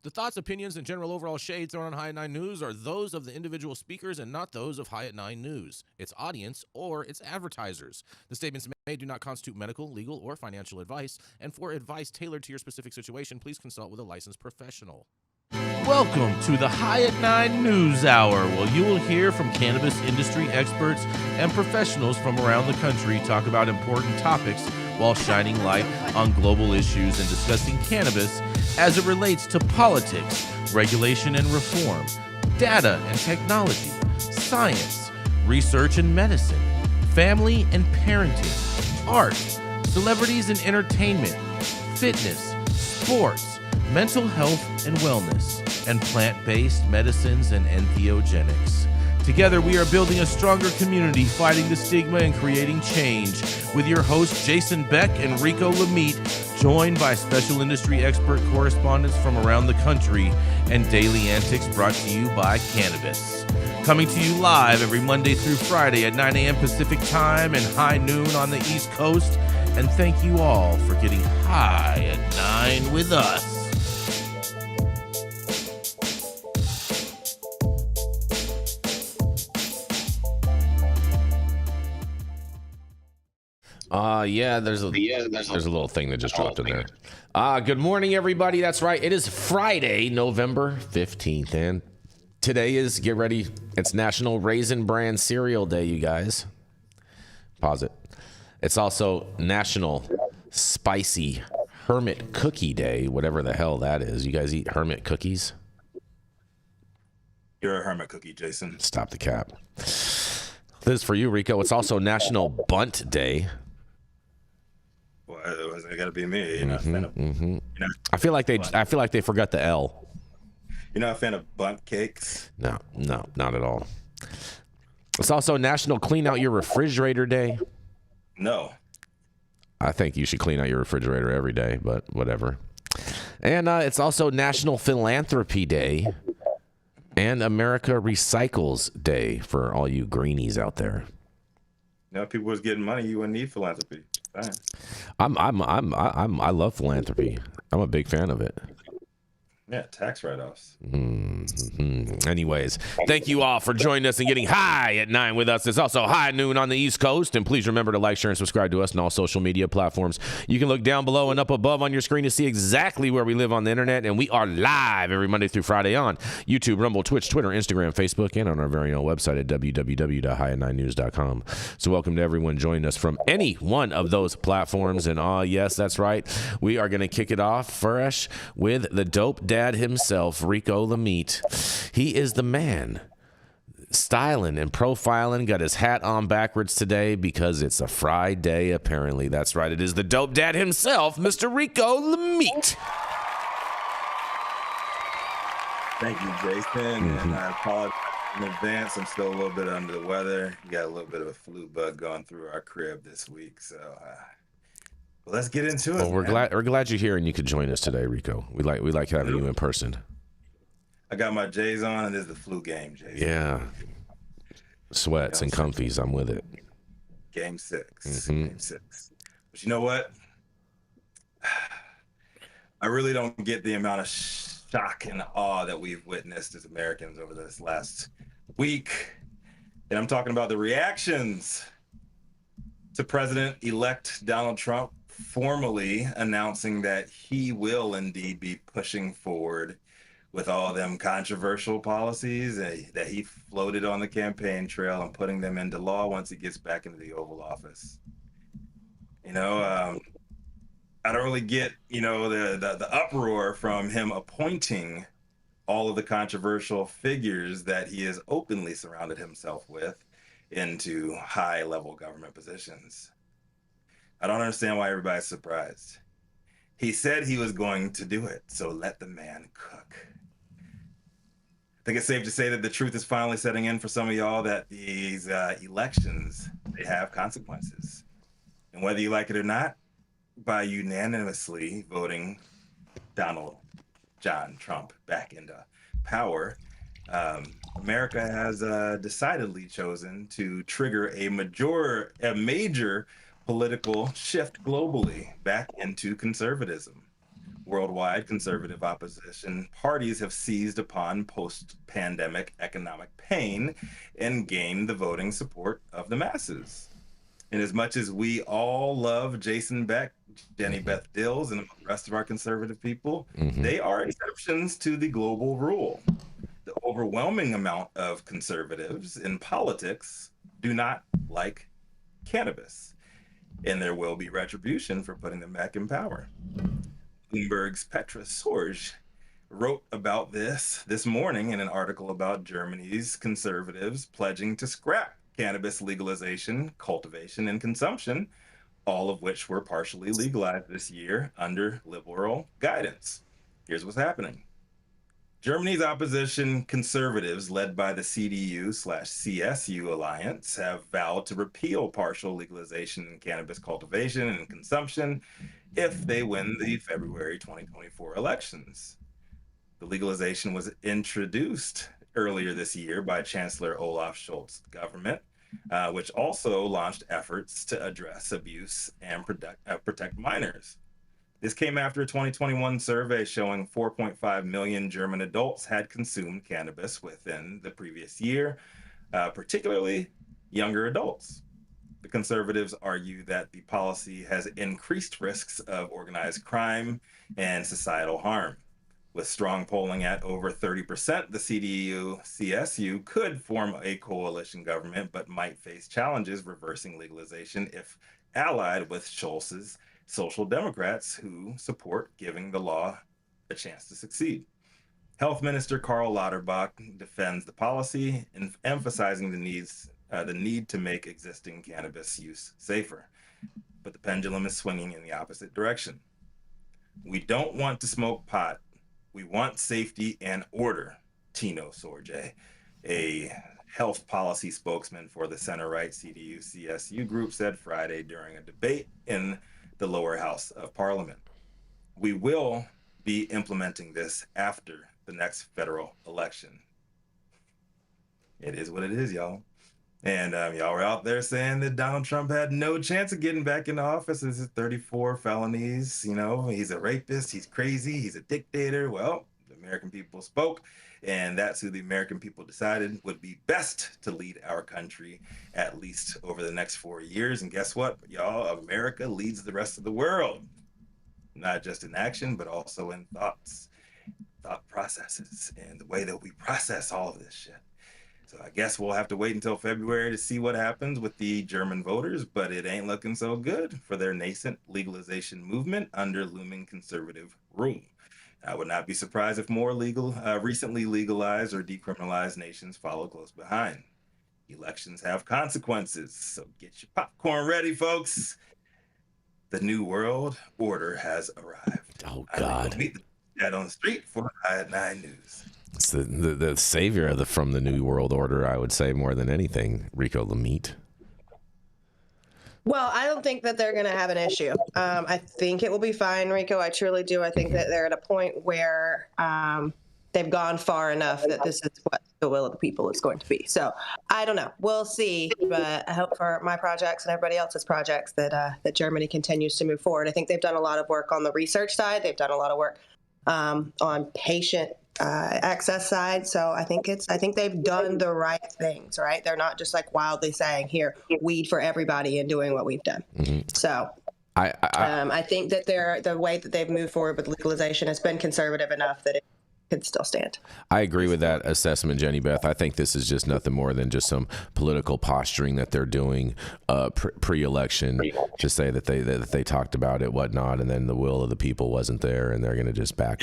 The thoughts, opinions, and general overall shades thrown on High at 9 News are those of the individual speakers and not those of High at 9 News, its audience, or its advertisers. The statements made do not constitute medical, legal, or financial advice, and for advice tailored to your specific situation, please consult with a licensed professional. Welcome to the High at 9 News Hour, where you will hear from cannabis industry experts and professionals from around the country talk about important topics while shining light on global issues and discussing cannabis as it relates to politics, regulation and reform, data and technology, science, research and medicine, family and parenting, art, celebrities and entertainment, fitness, sports, mental health and wellness, and plant-based medicines and entheogenics. Together, we are building a stronger community, fighting the stigma and creating change. With your hosts, Jason Beck and Rico Lamitte, joined by special industry expert correspondents from around the country, and daily antics brought to you by Cannabis. Coming to you live every Monday through Friday at 9 a.m. Pacific Time and high noon on the East Coast. And thank you all for getting high at 9 with us. There's a little thing that just dropped in there. Good morning, everybody. That's right. It is Friday, November 15th, and today is, get ready, it's National Raisin Bran Cereal Day, you guys. Pause it. It's also National Spicy Hermit Cookie Day, whatever the hell that is. You guys eat hermit cookies? You're a hermit cookie, Jason. Stop the cap. This is for you, Rico. It's also National Bunt Day. Well, it got to be me. You're not a fan of. You know, I feel like they forgot the L. You're not a fan of bunt cakes? No, not at all. It's also National Clean Out Your Refrigerator Day. No. I think you should clean out your refrigerator every day, but whatever. And it's also National Philanthropy Day and America Recycles Day for all you greenies out there. You know, if people was getting money, you wouldn't need philanthropy. Fine. I love philanthropy. I'm a big fan of it. Yeah, tax write-offs. Anyways, thank you all for joining us and getting high at 9 with us. It's also high noon on the East Coast. And please remember to like, share, and subscribe to us on all social media platforms. You can look down below and up above on your screen to see exactly where we live on the internet. And we are live every Monday through Friday on YouTube, Rumble, Twitch, Twitter, Instagram, Facebook, and on our very own website at www.highat9news.com. So welcome to everyone joining us from any one of those platforms. And yes, that's right. We are going to kick it off fresh with the dope dad himself, Rico Lamitte. He is the man styling and profiling, got his hat on backwards today because it's a Friday, apparently. That's right. It is the dope dad himself, Mr. Rico Lamitte. Thank you, Jason. And I apologize in advance. I'm still a little bit under the weather. We got a little bit of a flu bug going through our crib this week, so let's get into it. Well, we're glad you're here and you could join us today, Rico. We like having you in person. I got my J's on, and this is the flu game, Jason. Yeah, sweats and comfies. I'm with it. Game 6. Game 6. But you know what? I really don't get the amount of shock and awe that we've witnessed as Americans over this last week. And I'm talking about the reactions to President-elect Donald Trump formally announcing that he will indeed be pushing forward with all them controversial policies that he floated on the campaign trail and putting them into law once he gets back into the Oval Office. You know, I don't really get, you know, the uproar from him appointing all of the controversial figures that he has openly surrounded himself with into high-level government positions. I don't understand why everybody's surprised. He said he was going to do it, so let the man cook. I think it's safe to say that the truth is finally setting in for some of y'all that these elections, they have consequences. And whether you like it or not, by unanimously voting Donald John Trump back into power, America has decidedly chosen to trigger a major political shift globally back into conservatism. worldwide conservative opposition parties have seized upon post-pandemic economic pain and gained the voting support of the masses. And as much as we all love Jason Beck, Jenny Beth Dills, and the rest of our conservative people, they are exceptions to the global rule. The overwhelming amount of conservatives in politics do not like cannabis, and there will be retribution for putting them back in power. Bloomberg's Petra Sorge wrote about this morning in an article about Germany's conservatives pledging to scrap cannabis legalization, cultivation, and consumption, all of which were partially legalized this year under liberal guidance. Here's what's happening. Germany's opposition conservatives, led by the CDU/CSU alliance, have vowed to repeal partial legalization in cannabis cultivation and consumption if they win the February 2024 elections. The legalization was introduced earlier this year by Chancellor Olaf Scholz's government, which also launched efforts to address abuse and protect minors. This came after a 2021 survey showing 4.5 million German adults had consumed cannabis within the previous year, particularly younger adults. The conservatives argue that the policy has increased risks of organized crime and societal harm. With strong polling at over 30%, the CDU-CSU could form a coalition government, but might face challenges reversing legalization if allied with Scholz's Social Democrats, who support giving the law a chance to succeed. Health Minister Karl Lauterbach defends the policy, emphasizing the need to make existing cannabis use safer. But the pendulum is swinging in the opposite direction. We don't want to smoke pot. We want safety and order, Tino Sorge, a health policy spokesman for the center-right CDU-CSU group, said Friday during a debate in the lower house of parliament. We will be implementing this after the next federal election. It is what it is, y'all. And y'all were out there saying that Donald Trump had no chance of getting back into office. This is 34 felonies. You know, he's a rapist. He's crazy. He's a dictator. Well, the American people spoke, and that's who the American people decided would be best to lead our country, at least over the next 4 years. And guess what, y'all? America leads the rest of the world, not just in action, but also in thought processes, and the way that we process all of this shit. So I guess we'll have to wait until February to see what happens with the German voters, but it ain't looking so good for their nascent legalization movement under looming conservative rule. I would not be surprised if more recently legalized or decriminalized nations follow close behind. Elections have consequences, so get your popcorn ready, folks. The New World Order has arrived. Oh, God. Meet the dad on the street for High at 9 News. It's the savior from the New World Order, I would say, more than anything, Rico Lamitte. Well, I don't think that they're going to have an issue. I think it will be fine, Rico. I truly do. I think that they're at a point where they've gone far enough that this is what the will of the people is going to be. So I don't know. We'll see. But I hope for my projects and everybody else's projects that Germany continues to move forward. I think they've done a lot of work on the research side. They've done a lot of work on patient access side. So I think they've done the right things, right? They're not just like wildly saying, here, weed for everybody and doing what we've done. Mm-hmm. So I think that the way that they've moved forward with legalization has been conservative enough that it could still stand. I agree with that assessment, Jenny Beth. I think this is just nothing more than just some political posturing that they're doing pre-election to say that they talked about it, whatnot, and then the will of the people wasn't there, and they're going to just back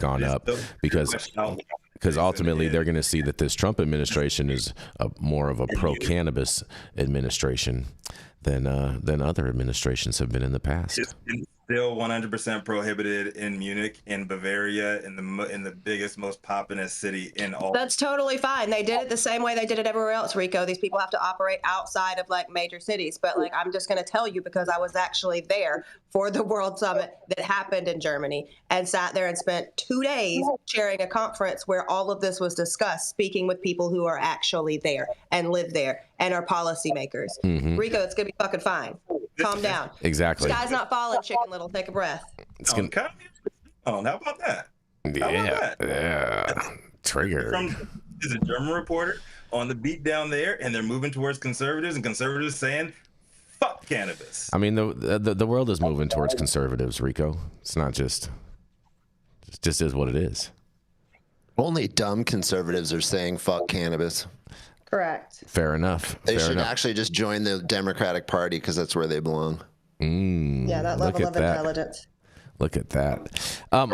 on up because ultimately they're going to see that this Trump administration is more of a pro-cannabis administration than other administrations have been in the past. Still 100% prohibited in Munich, in Bavaria, in the biggest, most populous city in all. That's totally fine. They did it the same way they did it everywhere else, Rico. These people have to operate outside of like major cities. But like, I'm just going to tell you because I was actually there for the World Summit that happened in Germany and sat there and spent 2 days chairing a conference where all of this was discussed, speaking with people who are actually there and live there and are policymakers. Mm-hmm. Rico, it's going to be fucking fine. Calm down. Exactly. Sky's not falling, Chicken Little. Take a breath. Oh, how about that? Yeah. Trigger. Is a German reporter on the beat down there, and they're moving towards conservatives, and conservatives saying, "Fuck cannabis." I mean, the world is moving towards conservatives, Rico. It's not just. It just is what it is. Only dumb conservatives are saying "fuck cannabis." Correct. Fair enough. They Fair should enough. actually just join the Democratic Party because that's where they belong. Yeah, that level of intelligence. Look at that. Hold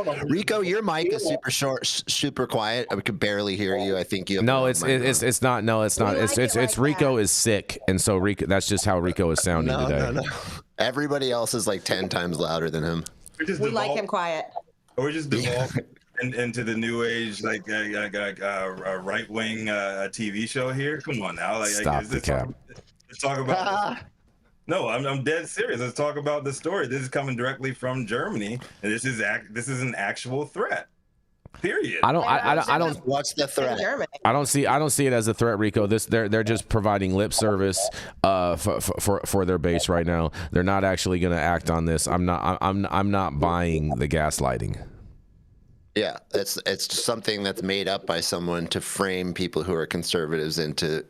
on. Rico, your mic is super short, super quiet. I could barely hear you. I think you. Have No, the it's wrong mic on. it's not. No, it's not. We It's like it like Rico that. is sick, and so Rico. That's just how Rico is sounding today. No. Everybody else is like 10 times louder than him. We like him quiet. Or we just devolve into the new age, like right wing TV show here. Come on now, Stop the cap. Let's talk about. No, I'm dead serious. Let's talk about the story. This is coming directly from Germany, and this is an actual threat. Period. I don't. What's the threat? Germany. I don't see it as a threat, Rico. They're just providing lip service for their base right now. They're not actually going to act on this. I'm not buying the gaslighting. Yeah, it's something that's made up by someone to frame people who are conservatives into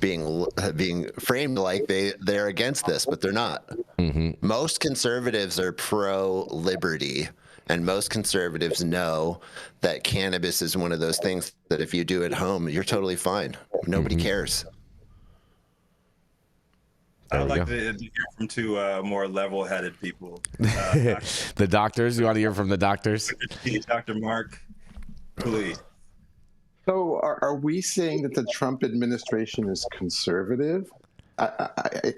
being framed like they're against this, but they're not. Mm-hmm. Most conservatives are pro-liberty, and most conservatives know that cannabis is one of those things that if you do at home, you're totally fine. Nobody cares. I'd like to hear from two more level-headed people. The doctors. You want to hear from the doctors? Dr. Mark, please. So are we saying that the Trump administration is conservative?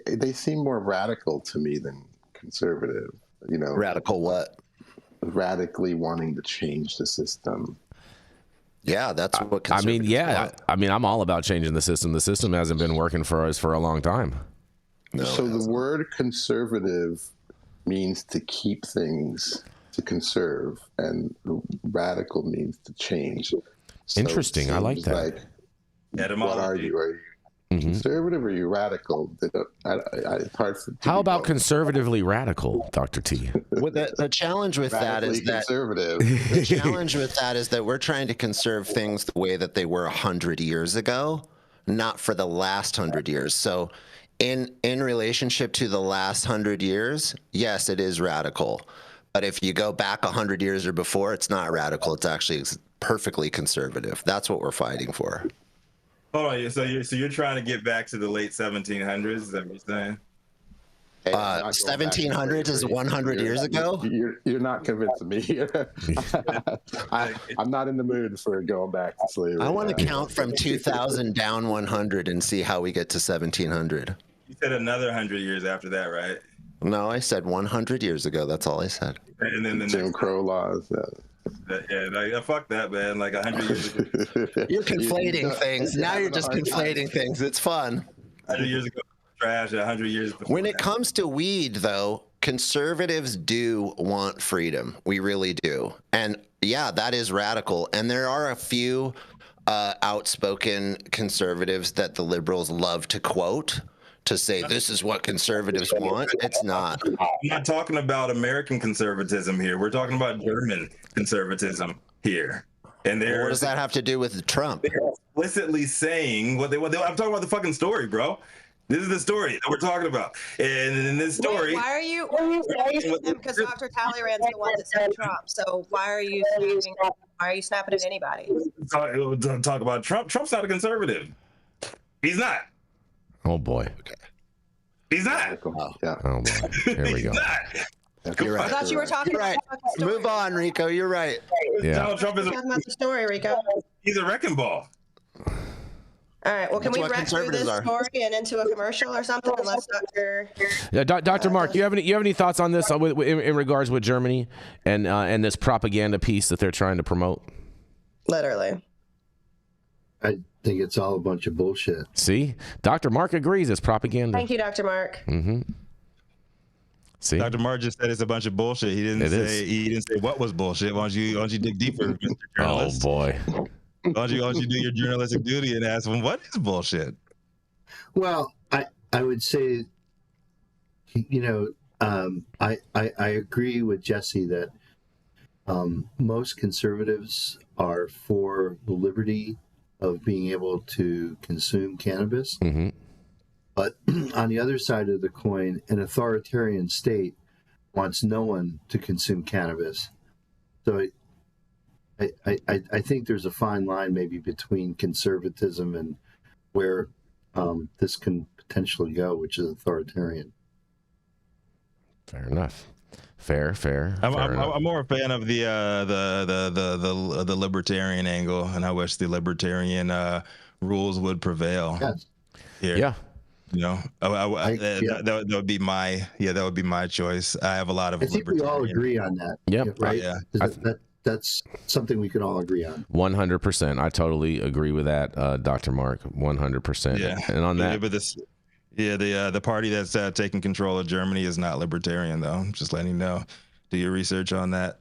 They seem more radical to me than conservative. You know, Radical what? radically wanting to change the system. Yeah, that's what I mean, conservatives want. I mean, I'm all about changing the system. The system hasn't been working for us for a long time. No, So the word conservative means to keep things, to conserve, and radical means to change. So it Interesting. I like seems that. Like, what Etymology. are you? Are you conservative or are you radical? It's hard for. How about conservatively radical, Dr. T? Well, the challenge with that is that conservative. the challenge with that is that we're trying to conserve things the way that they were 100 years ago, not for the last 100 years. So in relationship to the last 100 years, yes, it is radical. But if you go back 100 years or before, it's not radical. It's actually perfectly conservative. That's what we're fighting for. Hold on. So you're trying to get back to the late 1700s? Is that what you're saying? 1700s is 100 years ago? You're not convincing me. I'm not in the mood for going back to slavery. I want to count from 2000 down 100 and see how we get to 1700. You said another 100 years after that, right? No, I said 100 years ago. That's all I said. And then the Jim Crow laws. Fuck that, man. Like 100 years ago. You're conflating things. Now you're just conflating things. It's fun. 100 years ago, trash. 100 years before. When it comes to weed, though, conservatives do want freedom. We really do. And yeah, that is radical. And there are a few outspoken conservatives that the liberals love to quote to say this is what conservatives want. It's not. I'm not talking about American conservatism here. We're talking about German conservatism here. And What does that have to do with Trump? They're explicitly saying what I'm talking about the fucking story, bro. This is the story that we're talking about. And in this story, Wait, why are you saying them? Because Dr. Talleyrand's the one that said Trump. So why are you snapping at anybody? talk about Trump. Trump's not a conservative. He's not. Oh boy. He's not. Yeah. Oh boy. Here we go. He's not. You're I right. thought you were talking about the fucking story. Move on, Rico. You're right. Yeah. Donald Trump is Talking about the story, Rico. he's a wrecking ball. All right. Well, can That's we what wreck through this conservatives are. story and into a commercial or something? Unless Dr. Yeah, Dr. Mark, you have any thoughts on this in regards with Germany and this propaganda piece that they're trying to promote? Literally. I think it's all a bunch of bullshit. See, Dr. Mark agrees it's propaganda. Thank you, Dr. Mark. Mm-hmm. See, Dr. Mark just said it's a bunch of bullshit. He didn't say what was bullshit. Why don't you dig deeper, Mr. oh Journalist? boy. Why don't you do your journalistic duty and ask him what is bullshit? Well, I would say, I agree with Jesse that most conservatives are for the liberty of being able to consume cannabis. Mm-hmm. But on the other side of the coin, an authoritarian state wants no one to consume cannabis. So I think there's a fine line maybe between conservatism and where this can potentially go, which is authoritarian. Fair enough. Fair I'm enough. more a fan of the libertarian angle, and I wish the libertarian rules would prevail. Yes. Here. Yeah. You know, that would be my choice. I have a lot of. I think we all agree on that. Yep. Right. Yeah. That's something we can all agree on. 100%. I totally agree with that, Dr. Mark. 100%. Yeah. And on that, but the party that's taking control of Germany is not libertarian, though. I'm just letting you know. Do your research on that.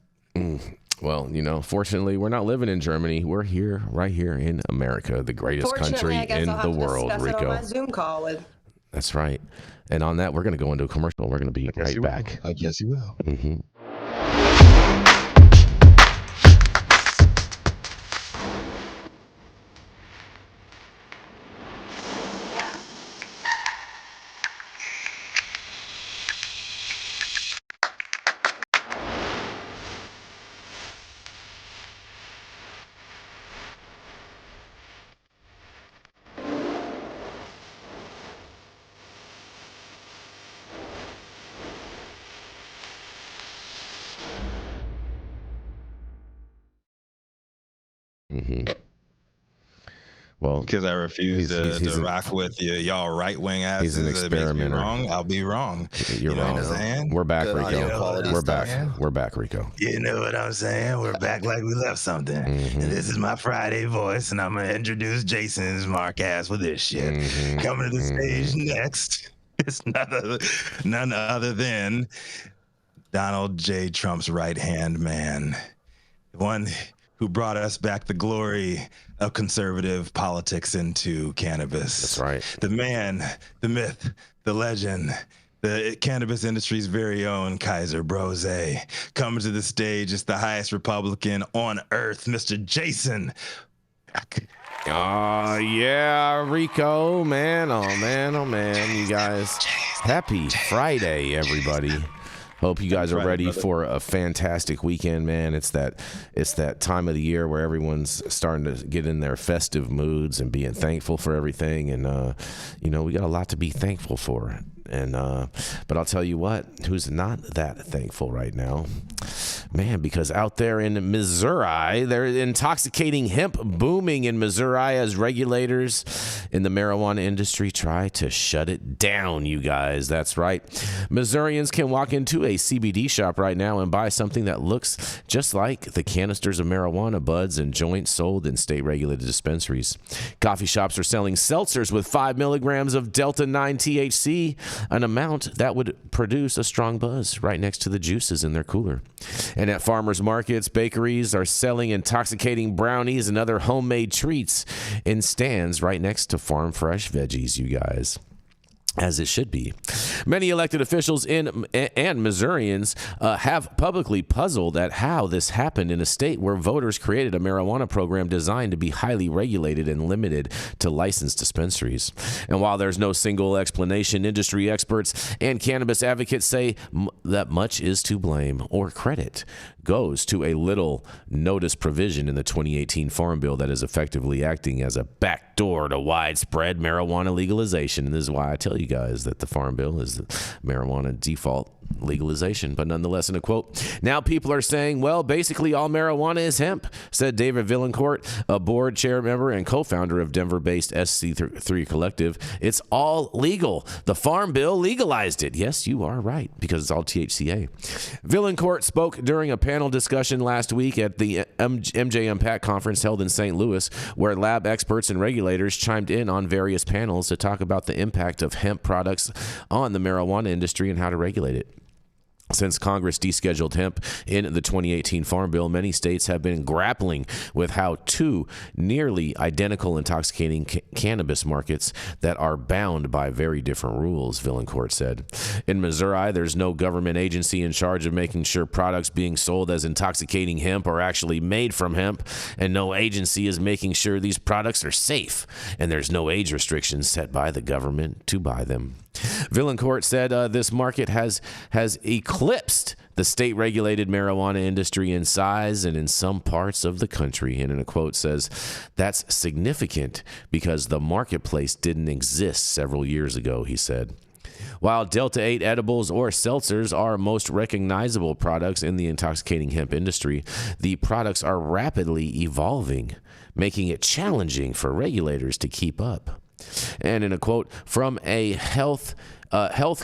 Well, fortunately, we're not living in Germany. We're here, right here in America, the greatest country in the world, Rico. It on my Zoom call with. That's right. And on that, we're going to go into a commercial. We're going to be right back. I guess you will. Mm-hmm. Mm-hmm. Well, because I refuse to rock with y'all right wing asses. He's an experimenter. Wrong, I'll be wrong. You're wrong. What I'm saying? We're back, Good Rico. audio We're stuff. back. We're back, Rico. You know what I'm saying? We're back like we left something. Mm-hmm. And this is my Friday voice, and I'm gonna introduce Jason's Mark ass with this shit. Mm-hmm. Coming to the stage next, it's none other than Donald J. Trump's right-hand man, the one who brought us back the glory of conservative politics into cannabis. That's right. The man, the myth, the legend, the cannabis industry's very own Kaiser Brose. Coming to the stage is the highest Republican on earth, Mr. Jason. Yeah, Rico, man. Oh, man. You guys, happy Friday, everybody. Hope you guys are ready for a fantastic weekend, man. It's that time of the year where everyone's starting to get in their festive moods and being thankful for everything. And, we got a lot to be thankful for. And but I'll tell you what, who's not that thankful right now, man, because out there in Missouri, they're intoxicating hemp booming in Missouri as regulators in the marijuana industry try to shut it down, you guys. That's right. Missourians can walk into a CBD shop right now and buy something that looks just like the canisters of marijuana buds and joints sold in state-regulated dispensaries. Coffee shops are selling seltzers with 5 milligrams of Delta-9 THC, an amount that would produce a strong buzz right next to the juices in their cooler. And at farmers markets, bakeries are selling intoxicating brownies and other homemade treats in stands right next to farm fresh veggies, you guys. As it should be. Many elected officials and Missourians have publicly puzzled at how this happened in a state where voters created a marijuana program designed to be highly regulated and limited to licensed dispensaries. And while there's no single explanation, industry experts and cannabis advocates say that much is to blame or credit goes to a little notice provision in the 2018 Farm Bill that is effectively acting as a backdoor to widespread marijuana legalization. And this is why I tell you guys that the Farm Bill is the marijuana default legalization. But nonetheless, in a quote, now people are saying, well, basically all marijuana is hemp, said David Villancourt, a board chair member and co-founder of Denver-based SC3 Collective. It's all legal. The Farm Bill legalized it. Yes, you are right, because it's all THCA. Villancourt spoke during a panel discussion last week at the MJ Impact conference held in St. Louis, where lab experts and regulators chimed in on various panels to talk about the impact of hemp products on the marijuana industry and how to regulate it. Since Congress descheduled hemp in the 2018 Farm Bill, many states have been grappling with how two nearly identical intoxicating cannabis markets that are bound by very different rules, Villancourt said. In Missouri, there's no government agency in charge of making sure products being sold as intoxicating hemp are actually made from hemp, and no agency is making sure these products are safe, and there's no age restrictions set by the government to buy them. Villancourt said this market has eclipsed the state-regulated marijuana industry in size and in some parts of the country. And in a quote says, that's significant because the marketplace didn't exist several years ago, he said. While Delta-8 edibles or seltzers are most recognizable products in the intoxicating hemp industry, the products are rapidly evolving, making it challenging for regulators to keep up. And in a quote, from a health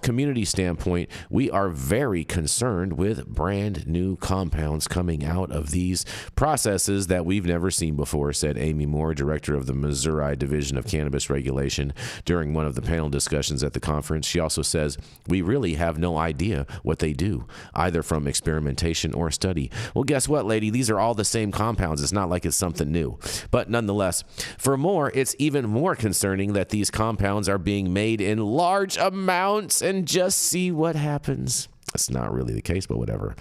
community standpoint, we are very concerned with brand new compounds coming out of these processes that we've never seen before, said Amy Moore, director of the Missouri Division of Cannabis Regulation, during one of the panel discussions at the conference. She also says, we really have no idea what they do, either from experimentation or study. Well, guess what, lady? These are all the same compounds. It's not like it's something new. But nonetheless, for more, it's even more concerning that these compounds are being made in large amounts and just see what happens. That's not really the case, but whatever.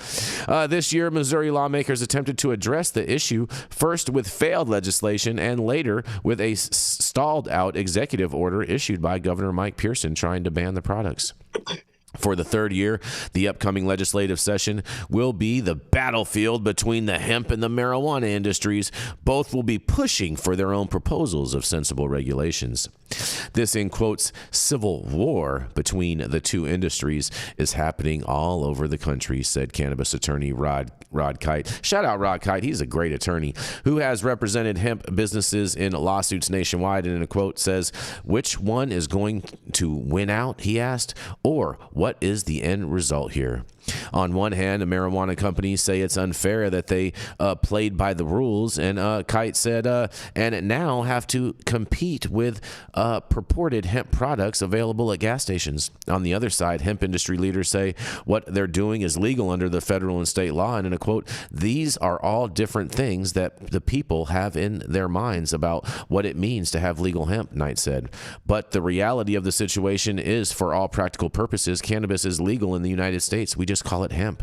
This year, Missouri lawmakers attempted to address the issue, first with failed legislation and later with a stalled-out executive order issued by Governor Mike Pearson trying to ban the products. For the third year, the upcoming legislative session will be the battlefield between the hemp and the marijuana industries. Both will be pushing for their own proposals of sensible regulations. This, in quotes, civil war between the two industries is happening all over the country, said cannabis attorney Rod Kite. Shout out Rod Kite. He's a great attorney who has represented hemp businesses in lawsuits nationwide, and in a quote says, which one is going to win out, he asked, or what is the end result here? On one hand, the marijuana companies say it's unfair that they played by the rules, and Kite said, and now have to compete with purported hemp products available at gas stations. On the other side, hemp industry leaders say what they're doing is legal under the federal and state law, and in a quote, these are all different things that the people have in their minds about what it means to have legal hemp, Knight said. But the reality of the situation is, for all practical purposes, cannabis is legal in the United States. We just call it hemp.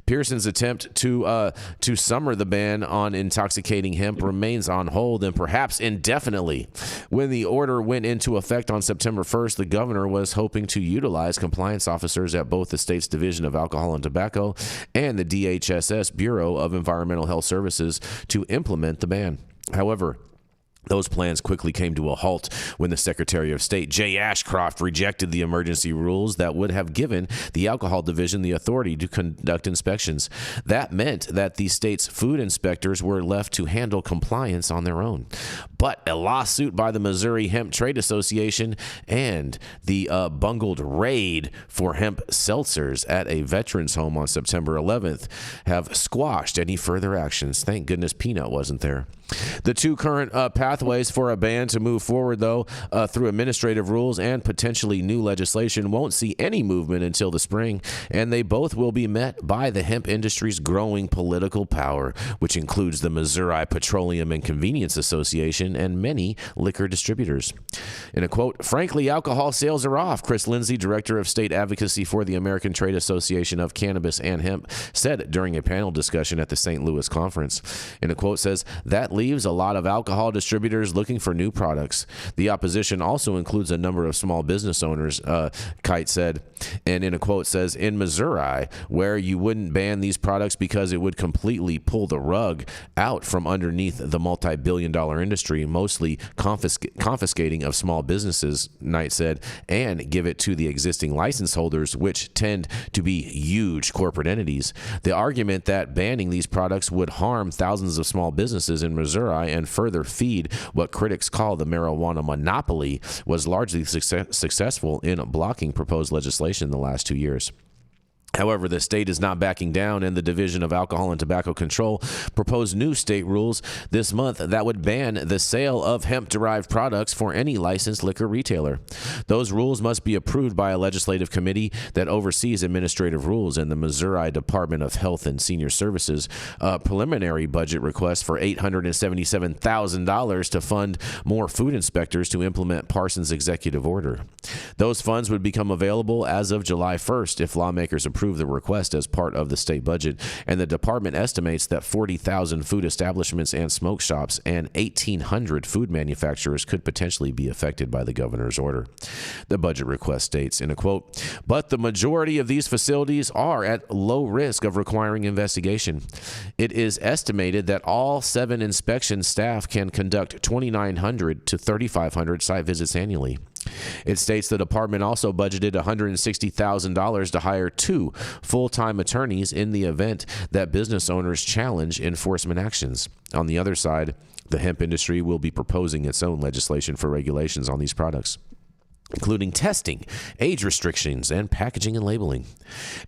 Pearson's attempt to summer the ban on intoxicating hemp remains on hold and perhaps indefinitely. When the order went into effect on September 1st, the governor was hoping to utilize compliance officers at both the state's Division of Alcohol and Tobacco and the DHSS Bureau of Environmental Health Services to implement the ban. However, those plans quickly came to a halt when the Secretary of State, Jay Ashcroft, rejected the emergency rules that would have given the Alcohol Division the authority to conduct inspections. That meant that the state's food inspectors were left to handle compliance on their own. But a lawsuit by the Missouri Hemp Trade Association and the bungled raid for hemp seltzers at a veterans home on September 11th have squashed any further actions. Thank goodness Peanut wasn't there. The two current pathways for a ban to move forward, though, through administrative rules and potentially new legislation, won't see any movement until the spring, and they both will be met by the hemp industry's growing political power, which includes the Missouri Petroleum and Convenience Association and many liquor distributors. In a quote, frankly, alcohol sales are off, Chris Lindsay, director of state advocacy for the American Trade Association of Cannabis and Hemp, said during a panel discussion at the St. Louis conference. In a quote says, that leaves a lot of alcohol distributors looking for new products. The opposition also includes a number of small business owners, Kite said, and in a quote says, in Missouri, where you wouldn't ban these products because it would completely pull the rug out from underneath the multi-billion-dollar industry, mostly confiscating of small businesses, Knight said, and give it to the existing license holders, which tend to be huge corporate entities. The argument that banning these products would harm thousands of small businesses in Missouri and further feed what critics call the marijuana monopoly was largely successful in blocking proposed legislation in the last 2 years. However, the state is not backing down, and the Division of Alcohol and Tobacco Control proposed new state rules this month that would ban the sale of hemp-derived products for any licensed liquor retailer. Those rules must be approved by a legislative committee that oversees administrative rules, and the Missouri Department of Health and Senior Services preliminary budget request for $877,000 to fund more food inspectors to implement Parsons' executive order. Those funds would become available as of July 1st if lawmakers approve the request as part of the state budget, and the department estimates that 40,000 food establishments and smoke shops and 1,800 food manufacturers could potentially be affected by the governor's order. The budget request states, in a quote, "But the majority of these facilities are at low risk of requiring investigation. It is estimated that all 7 inspection staff can conduct 2,900 to 3,500 site visits annually." It states the department also budgeted $160,000 to hire 2 full-time attorneys in the event that business owners challenge enforcement actions. On the other side, the hemp industry will be proposing its own legislation for regulations on these products, including testing, age restrictions, and packaging and labeling.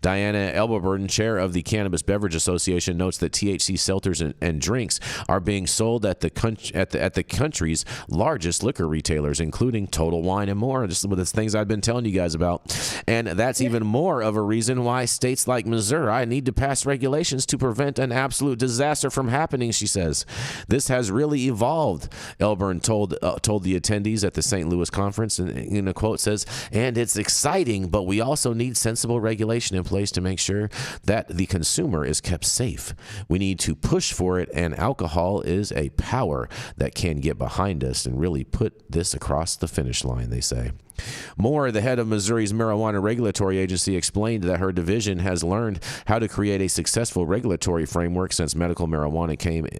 Diana Elberburden, chair of the Cannabis Beverage Association, notes that THC seltzers and drinks are being sold at the country's largest liquor retailers, including Total Wine and more, just some of the things I've been telling you guys about. And that's even more of a reason why states like Missouri need to pass regulations to prevent an absolute disaster from happening, she says. This has really evolved, Elburn told the attendees at the St. Louis conference, and a quote says, "And it's exciting, but we also need sensible regulation in place to make sure that the consumer is kept safe. We need to push for it, and alcohol is a power that can get behind us and really put this across the finish line," they say. Moore, the head of Missouri's marijuana regulatory agency, explained that her division has learned how to create a successful regulatory framework since medical marijuana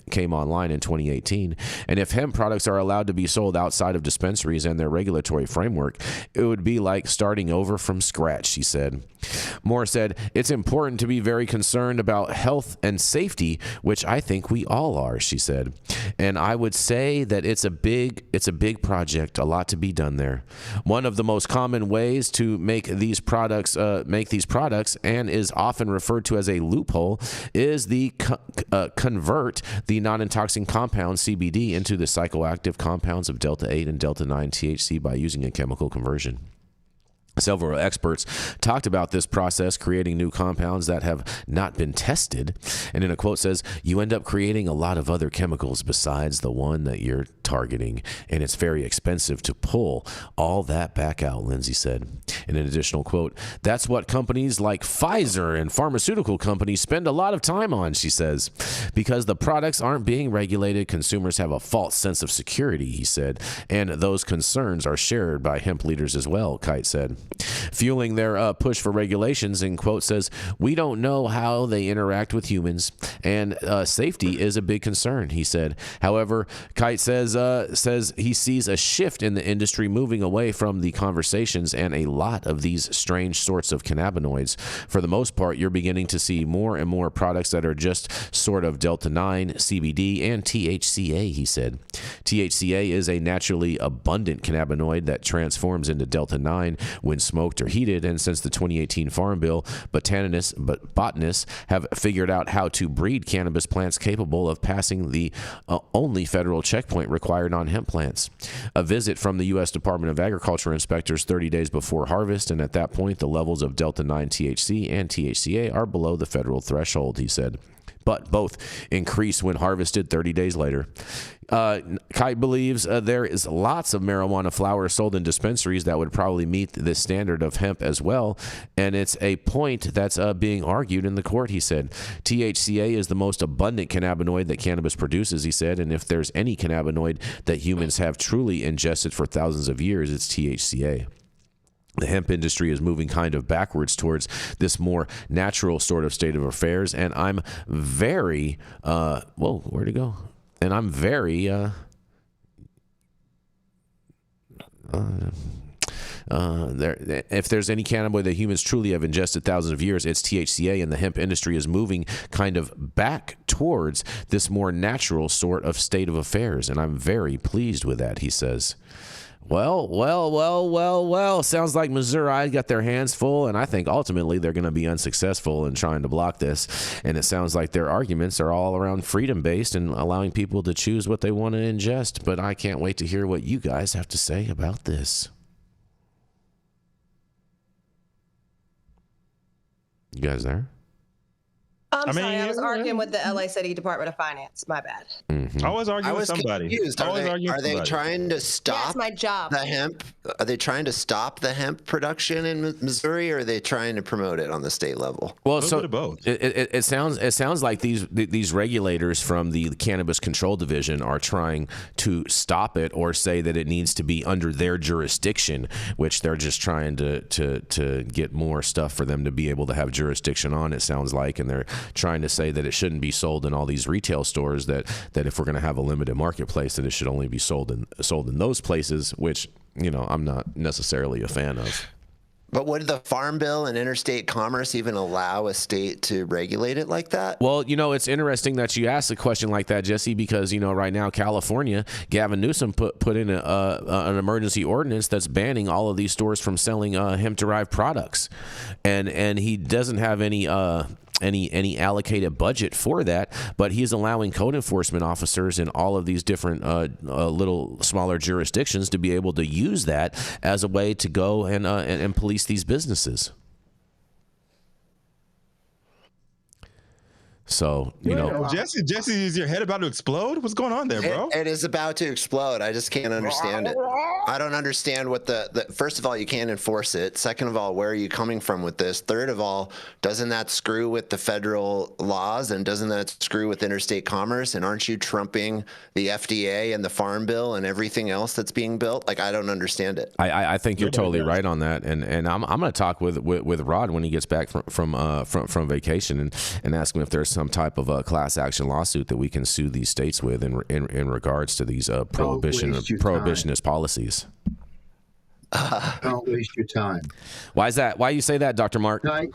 came online in 2018. And if hemp products are allowed to be sold outside of dispensaries and their regulatory framework, it would be like starting over from scratch, she said. Moore said, "It's important to be very concerned about health and safety, which I think we all are," she said. "And I would say that it's a big project, a lot to be done there. One of the most common ways to make these products, and is often referred to as a loophole, is the convert the non-intoxicating compound CBD into the psychoactive compounds of Delta-8 and Delta-9 THC by using a chemical conversion." Several experts talked about this process, creating new compounds that have not been tested. And in a quote says, "You end up creating a lot of other chemicals besides the one that you're targeting, and it's very expensive to pull all that back out," Lindsay said. In an additional quote, "That's what companies like Pfizer and pharmaceutical companies spend a lot of time on," she says. "Because the products aren't being regulated, consumers have a false sense of security," he said. "And those concerns are shared by hemp leaders as well," Kite said. Fueling their push for regulations, in quote says, "We don't know how they interact with humans, and safety is a big concern," he said. However, Kite says he sees a shift in the industry moving away from the conversations and a lot of these strange sorts of cannabinoids. For the most part, you're beginning to see more and more products that are just sort of Delta-9, CBD, and THCA, he said. THCA is a naturally abundant cannabinoid that transforms into Delta-9 when smoked or heated, and since the 2018 Farm Bill, botanists have figured out how to breed cannabis plants capable of passing the only federal checkpoint required on hemp plants. A visit from the U.S. Department of Agriculture inspectors 30 days before harvest, and at that point, the levels of Delta-9 THC and THCA are below the federal threshold, he said. But both increase when harvested 30 days later. Kite believes there is lots of marijuana flower sold in dispensaries that would probably meet the standard of hemp as well, and it's a point that's being argued in the court, he said. THCA is the most abundant cannabinoid that cannabis produces, he said, and if there's any cannabinoid that humans have truly ingested for thousands of years, it's THCA. The hemp industry is moving kind of backwards towards this more natural sort of state of affairs, and I'm very, where'd it go? And I'm very, if there's any cannabinoid that humans truly have ingested thousands of years, it's THCA, and the hemp industry is moving kind of back towards this more natural sort of state of affairs, and I'm very pleased with that, he says. Well. Sounds like Missouri got their hands full, and I think ultimately they're going to be unsuccessful in trying to block this. And it sounds like their arguments are all around freedom-based and allowing people to choose what they want to ingest. But I can't wait to hear what you guys have to say about this. You guys there? I'm sorry, I was arguing with the LA City Department of Finance. My bad. I was arguing with somebody. Confused. Are they trying to stop That's my job. the hemp? Are they trying to stop the hemp production in Missouri, or are they trying to promote it on the state level? Well, so both. It sounds like these regulators from the Cannabis Control Division are trying to stop it or say that it needs to be under their jurisdiction, which they're just trying to get more stuff for them to be able to have jurisdiction on. It sounds like, and they're trying to say that it shouldn't be sold in all these retail stores. That if we're going to have a limited marketplace, that it should only be sold in those places, which I'm not necessarily a fan of. But would the Farm Bill and interstate commerce even allow a state to regulate it like that? Well, it's interesting that you asked a question like that, Jesse, because right now California, Gavin Newsom put in an emergency ordinance that's banning all of these stores from selling hemp-derived products, and he doesn't have any allocated budget for that, but he's allowing code enforcement officers in all of these different little smaller jurisdictions to be able to use that as a way to go and police these businesses. So, Jesse, is your head about to explode? What's going on there, bro? It is about to explode. I just can't understand it. I don't understand what first of all, you can't enforce it. Second of all, where are you coming from with this? Third of all, doesn't that screw with the federal laws, and doesn't that screw with interstate commerce? And aren't you trumping the FDA and the Farm Bill and everything else that's being built? Like, I don't understand it. I think you're totally right on that. And I'm going to talk with Rod when he gets back from vacation and ask him if there's some type of a class action lawsuit that we can sue these states with in regards to these prohibitionist policies. Don't waste your time. Why is that? Why you say that, Dr. Mark? Tight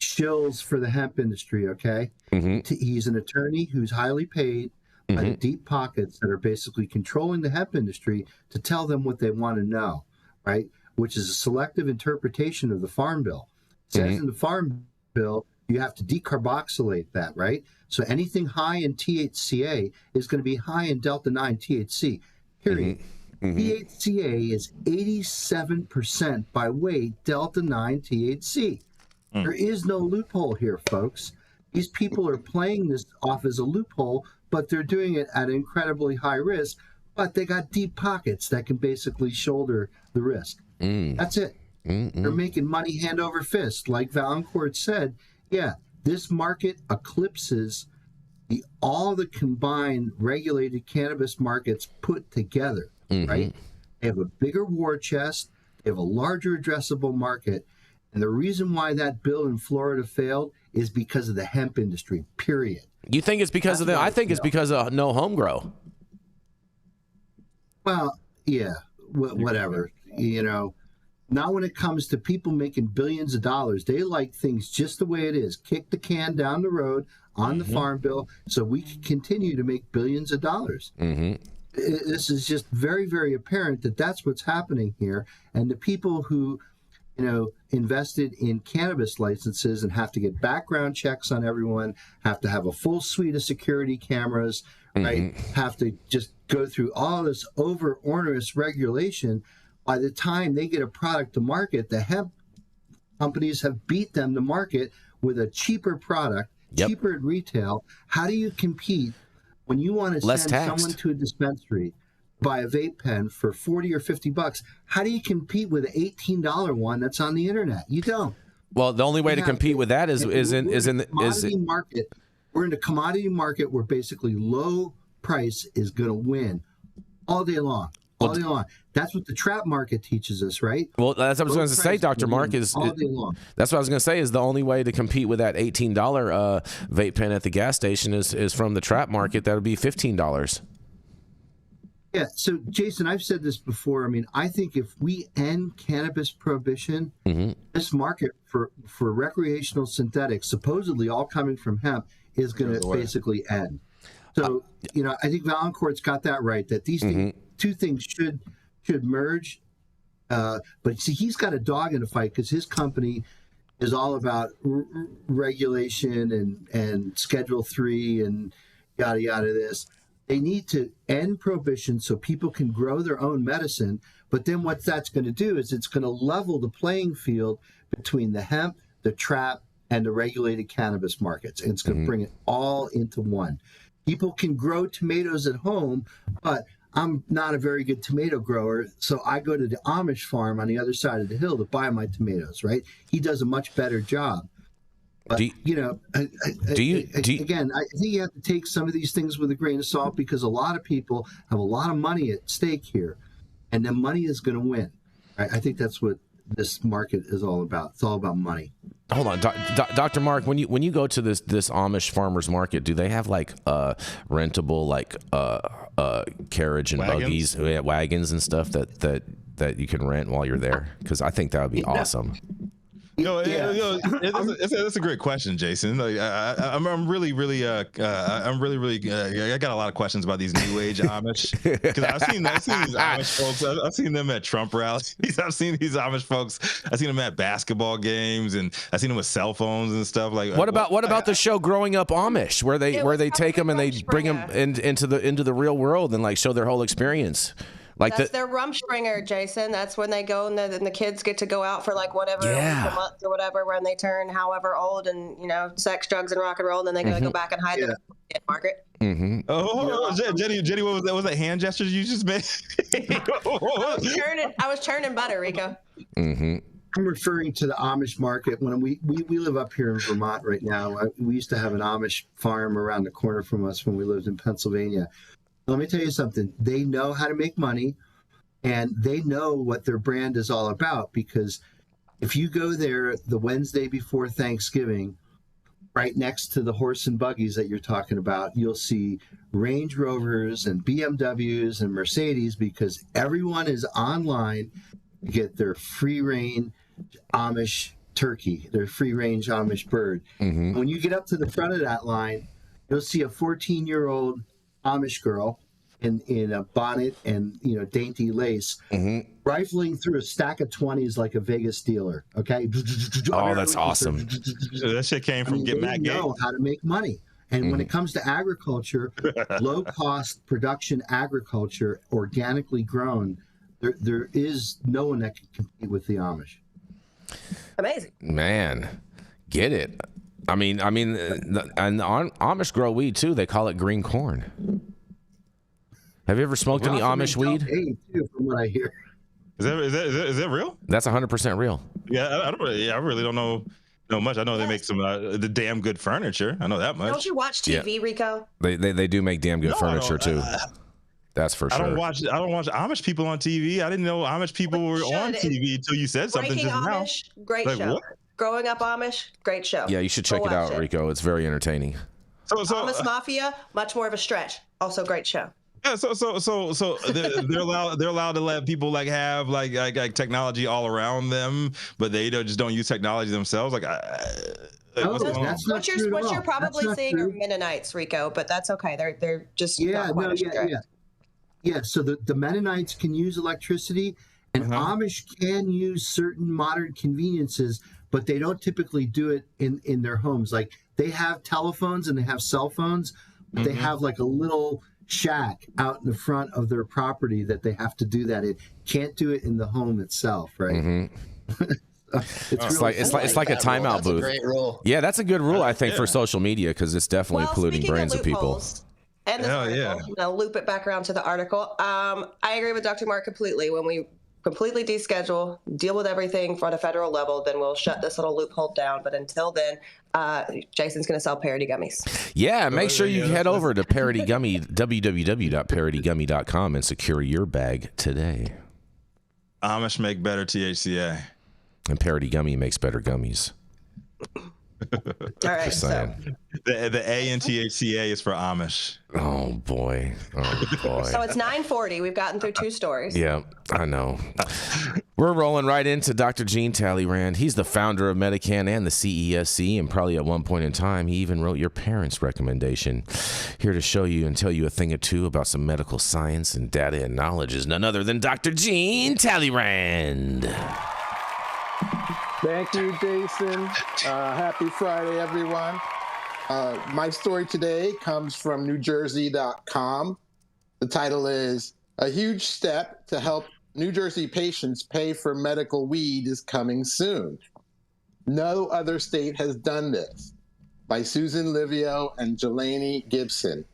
shills for the hemp industry, okay? Mm-hmm. He's an attorney who's highly paid by the deep pockets that are basically controlling the hemp industry to tell them what they want to know, right? Which is a selective interpretation of the Farm Bill. It says in the Farm Bill, you have to decarboxylate that, right? So anything high in THCA is going to be high in delta-9 THC, period. THCA is 87% by weight delta-9 THC. There is no loophole here, folks. These people are playing this off as a loophole, but they're doing it at incredibly high risk, but they got deep pockets that can basically shoulder the risk. That's it. They're making money hand over fist. Like Valancourt said, yeah, this market eclipses all the combined regulated cannabis markets put together, right? They have a bigger war chest. They have a larger addressable market. And the reason why that bill in Florida failed is because of the hemp industry, period. You think it's because of that? I think it's because of no home grow. Well, yeah, whatever, Not when it comes to people making billions of dollars. They like things just the way it is. Kick the can down the road on the Farm Bill so we can continue to make billions of dollars. This is just very, very apparent that that's what's happening here. And the people who, invested in cannabis licenses and have to get background checks on everyone, have to have a full suite of security cameras, right? Have to just go through all this over-onerous regulation. By the time they get a product to market, the hemp companies have beat them to market with a cheaper product, cheaper at retail. How do you compete when you want to send someone to a dispensary, buy a vape pen for $40 or $50? How do you compete with an $18 one that's on the internet? You don't. Well, the only way to compete with that is in the commodity market. We're in a commodity market where basically low price is going to win all day long. All day long. That's what the trap market teaches us, right? Well, that's what I was going to say, Dr. Mark. That's what I was going to say is the only way to compete with that $18 vape pen at the gas station is from the trap market. That would be $15. Yeah. So, Jason, I've said this before. I mean, I think if we end cannabis prohibition, this market for recreational synthetics, supposedly all coming from hemp, is going to basically end. So, I think Valancourt's got that right, that these two things should should merge. But see, he's got a dog in the fight because his company is all about regulation and Schedule 3 and yada, yada this. They need to end prohibition so people can grow their own medicine. But then what that's going to do is it's going to level the playing field between the hemp, the trap, and the regulated cannabis markets. And it's going to bring it all into one. People can grow tomatoes at home, but I'm not a very good tomato grower, so I go to the Amish farm on the other side of the hill to buy my tomatoes, right? He does a much better job. But, again, I think you have to take some of these things with a grain of salt because a lot of people have a lot of money at stake here, and the money is going to win. I think that's what this market is all about. It's all about money. Hold on, Dr. Mark. When you go to this Amish farmers market, do they have like rentable carriage and buggies, wagons and stuff that you can rent while you're there? Because I think that would be awesome. It's a great question, Jason. Like, I'm really I got a lot of questions about these new age Amish because I've seen these Amish folks. I've seen them at Trump rallies. I've seen these Amish folks. I've seen them at basketball games, and I've seen them with cell phones and stuff. Like, what about the show Growing Up Amish, where they take them and they bring them into the real world and like show their whole experience? Like that's their Rumspringer, Jason. That's when they go and the kids get to go out for like whatever a month or whatever when they turn however old and sex, drugs, and rock and roll. And then they gotta go back and hide them at Margaret. Oh, Jenny, what was that hand gesture you just made? I was churning butter, Rico. I'm referring to the Amish market. When we live up here in Vermont right now. We used to have an Amish farm around the corner from us when we lived in Pennsylvania. Let me tell you something. They know how to make money, and they know what their brand is all about, because if you go there the Wednesday before Thanksgiving, right next to the horse and buggies that you're talking about, you'll see Range Rovers and BMWs and Mercedes, because everyone is online to get their free-range Amish turkey, their free-range Amish bird. When you get up to the front of that line, you'll see a 14-year-old Amish girl in a bonnet and dainty lace, rifling through a stack of 20s like a Vegas dealer. Okay. Oh, that's awesome. That shit came from Get Matt Gay. They know how to make money. And when it comes to agriculture, low cost production agriculture, organically grown, there is no one that can compete with the Amish. Amazing. Man, get it. I mean, and Amish grow weed too. They call it green corn. Have you ever smoked any Amish weed? Too, from what I hear. Is that real? That's 100% real. Yeah, I really don't know much. I know they make some the damn good furniture. I know that much. Don't you watch TV, Rico? They do make damn good furniture too. That's for sure. I don't watch Amish people on TV. I didn't know Amish people were on TV until you said something just Amish, now. Great show. What? Growing Up Amish, great show. Yeah, you should check it out, Rico. It's very entertaining. So Amish Mafia, much more of a stretch. Also, great show. Yeah, so they're allowed to let people have like technology all around them, but they just don't use technology themselves. Like, that's what you're probably seeing are Mennonites, Rico, but that's okay. They're just not quite as strict. Yeah. So the Mennonites can use electricity, and Amish can use certain modern conveniences, but they don't typically do it in their homes. Like, they have telephones and they have cell phones, but they have like a little shack out in the front of their property that they have to do that in. Can't do it in the home itself, right? It's like a timeout booth. That's a great rule. Yeah, that's a good rule, I think, for social media, because it's definitely polluting brains of people. And this article, I'll loop it back around to the article. I agree with Dr. Mark completely. When we completely deschedule, deal with everything from a federal level, then we'll shut this little loophole down. But until then, Jason's going to sell parody gummies. Yeah, make sure you head over to Parody Gummy, www.parodygummy.com, and secure your bag today. Amish make better THCA. And Parody Gummy makes better gummies. All right, so the A in THCA is for Amish. Oh boy. So it's 9:40. We've gotten through 2 stories. Yeah, I know. We're rolling right into Dr. Gene Talleyrand. He's the founder of Medican and the CESC, and probably at one point in time, he even wrote your parents' recommendation. Here to show you and tell you a thing or two about some medical science and data and knowledge is none other than Dr. Gene Talleyrand. Thank you, Jason. Happy Friday, everyone. My story today comes from NewJersey.com. The title is "A Huge Step to Help New Jersey Patients Pay for Medical Weed is Coming Soon. No other state has done this," by Susan Livio and Jelani Gibson.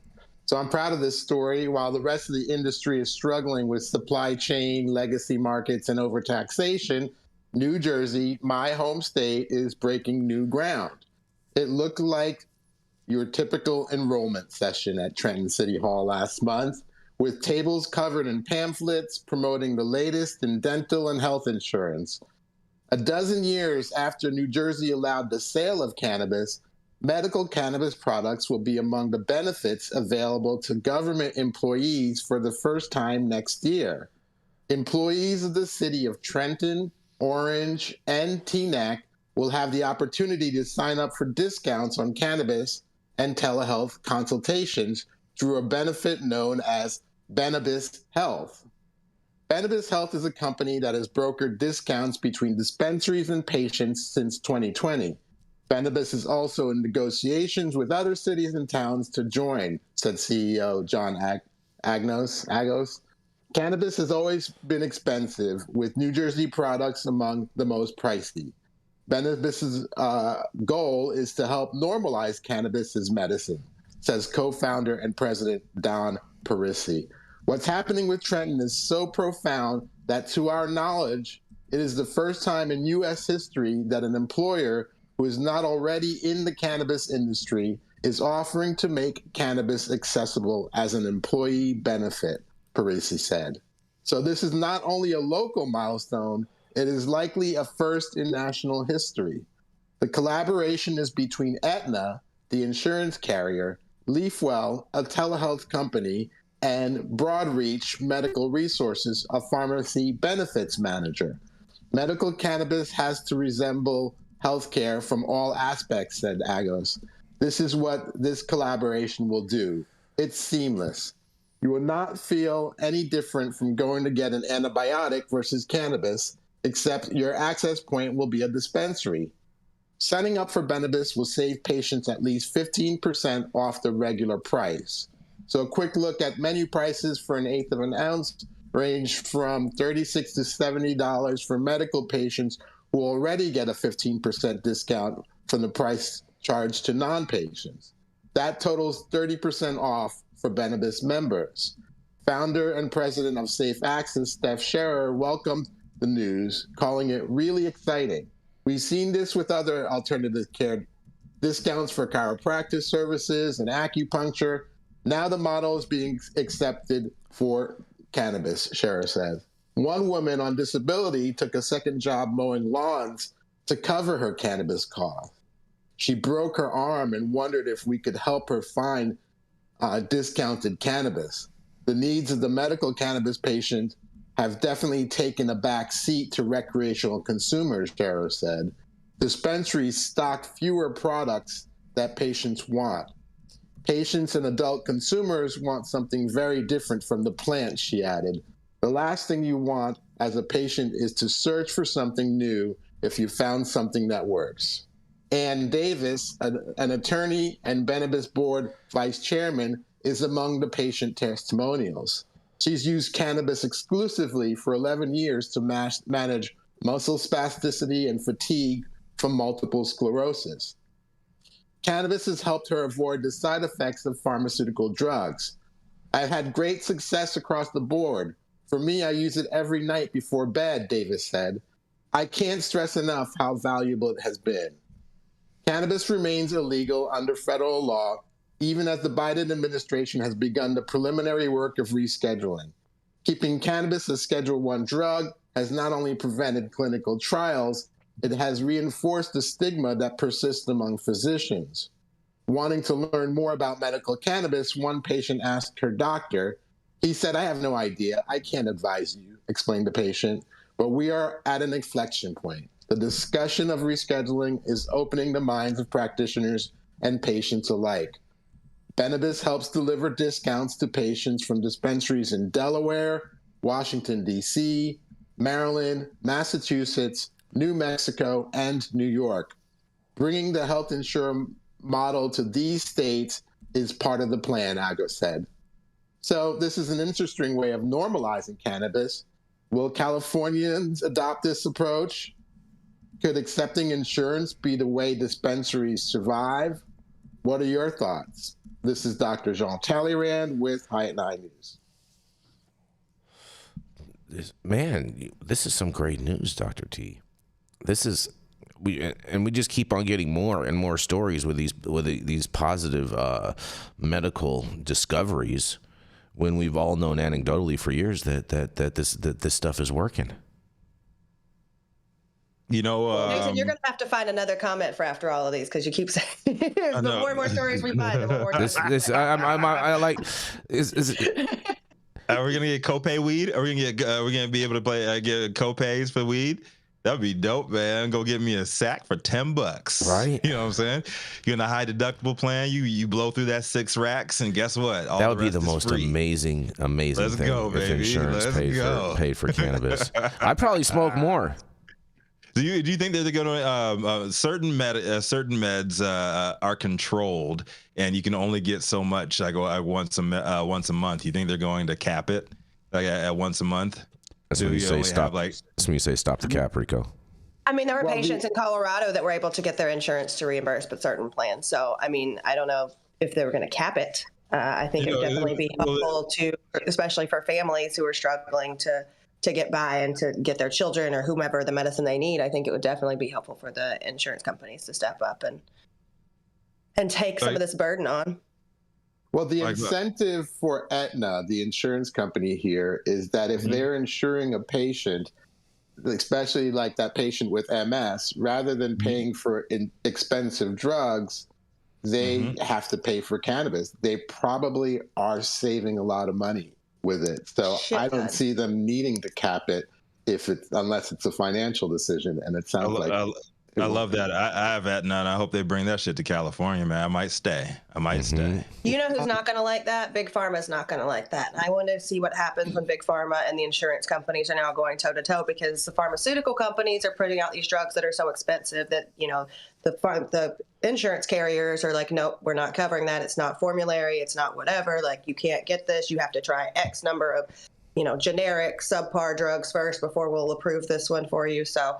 So I'm proud of this story. While the rest of the industry is struggling with supply chain, legacy markets, and overtaxation, New Jersey, my home state, is breaking new ground. It looked like your typical enrollment session at Trenton City Hall last month, with tables covered in pamphlets promoting the latest in dental and health insurance. A dozen years after New Jersey allowed the sale of cannabis, medical cannabis products will be among the benefits available to government employees for the first time next year. Employees of the city of Trenton, Orange, and Teaneck will have the opportunity to sign up for discounts on cannabis and telehealth consultations through a benefit known as Benabis Health. Benabis Health is a company that has brokered discounts between dispensaries and patients since 2020. Benabis is also in negotiations with other cities and towns to join, said CEO John Agnos. Cannabis has always been expensive, with New Jersey products among the most pricey. Benabis's goal is to help normalize cannabis as medicine, says co-founder and president Don Parisi. What's happening with Trenton is so profound that, to our knowledge, it is the first time in U.S. history that an employer who is not already in the cannabis industry is offering to make cannabis accessible as an employee benefit, Parisi said. So this is not only a local milestone, it is likely a first in national history. The collaboration is between Aetna, the insurance carrier, Leafwell, a telehealth company, and Broadreach Medical Resources, a pharmacy benefits manager. Medical cannabis has to resemble healthcare from all aspects, said Agos. This is what this collaboration will do. It's seamless. You will not feel any different from going to get an antibiotic versus cannabis, except your access point will be a dispensary. Signing up for Benabis will save patients at least 15% off the regular price. So a quick look at menu prices for an eighth of an ounce range from $36 to $70 for medical patients who already get a 15% discount from the price charged to non-patients. That totals 30% off for Benabis members. Founder and president of Safe Access, Steph Scherer, welcomed the news, calling it really exciting. We've seen this with other alternative care discounts for chiropractic services and acupuncture. Now the model is being accepted for cannabis, Scherer said. One woman on disability took a second job mowing lawns to cover her cannabis costs. She broke her arm and wondered if we could help her find discounted cannabis. The needs of the medical cannabis patient have definitely taken a back seat to recreational consumers, Scherer said. Dispensaries stock fewer products that patients want. Patients and adult consumers want something very different from the plant, she added. The last thing you want as a patient is to search for something new if you found something that works. Ann Davis, an attorney and Benabis board vice chairman, is among the patient testimonials. She's used cannabis exclusively for 11 years to manage muscle spasticity and fatigue from multiple sclerosis. Cannabis has helped her avoid the side effects of pharmaceutical drugs. I've had great success across the board. For me, I use it every night before bed, Davis said. I can't stress enough how valuable it has been. Cannabis remains illegal under federal law, even as the Biden administration has begun the preliminary work of rescheduling. Keeping cannabis a Schedule I drug has not only prevented clinical trials, it has reinforced the stigma that persists among physicians. Wanting to learn more about medical cannabis, one patient asked her doctor. He said, I have no idea. I can't advise you, explained the patient. But we are at an inflection point. The discussion of rescheduling is opening the minds of practitioners and patients alike. Cannabis helps deliver discounts to patients from dispensaries in Delaware, Washington, D.C., Maryland, Massachusetts, New Mexico, and New York. Bringing the health insurance model to these states is part of the plan, Aga said. So this is an interesting way of normalizing cannabis. Will Californians adopt this approach? Could accepting insurance be the way dispensaries survive? What are your thoughts? This is Dr. Jean Talleyrand with High 9 News. This is some great news, Dr. T. We just keep on getting more and more stories with these positive medical discoveries, when we've all known anecdotally for years that this stuff is working. You know, Nathan, you're going to have to find another comment for after all of these, because you keep saying the more and more stories we find, the more I like. Are we gonna get copay weed? Are we gonna be able to get copays for weed? That'd be dope, man. Go get me a sack for $10. Right. You know what I'm saying? You're in a high deductible plan. You blow through that 6 racks, and guess what? That would be the most amazing Let's thing go, if baby. insurance Let's paid for cannabis. I'd probably smoke more. Do you think that they're going to certain meds are controlled, and you can only get so much once a month? You think they're going to cap it at once a month? That's when you say stop. That's when you say stop the cap, Rico. I mean, there were patients in Colorado that were able to get their insurance to reimburse with certain plans. So, I mean, I don't know if they were going to cap it. I think it would definitely be helpful especially for families who are struggling to get by and to get their children or whomever the medicine they need. I think it would definitely be helpful for the insurance companies to step up and take some of this burden on. Well, the incentive for Aetna, the insurance company here, is that if they're insuring a patient, especially like that patient with MS, rather than paying for expensive drugs, they have to pay for cannabis. They probably are saving a lot of money with it. So I don't see them needing to cap it unless it's a financial decision. And it sounds I love that. I have Aetna, and I hope they bring that shit to California, man. I might stay. You know who's not going to like that? Big Pharma's not going to like that. And I want to see what happens when Big Pharma and the insurance companies are now going toe-to-toe, because the pharmaceutical companies are putting out these drugs that are so expensive that, you know, the insurance carriers are like, nope, we're not covering that. It's not formulary. It's not whatever. Like, you can't get this. You have to try X number of, generic subpar drugs first before we'll approve this one for you. So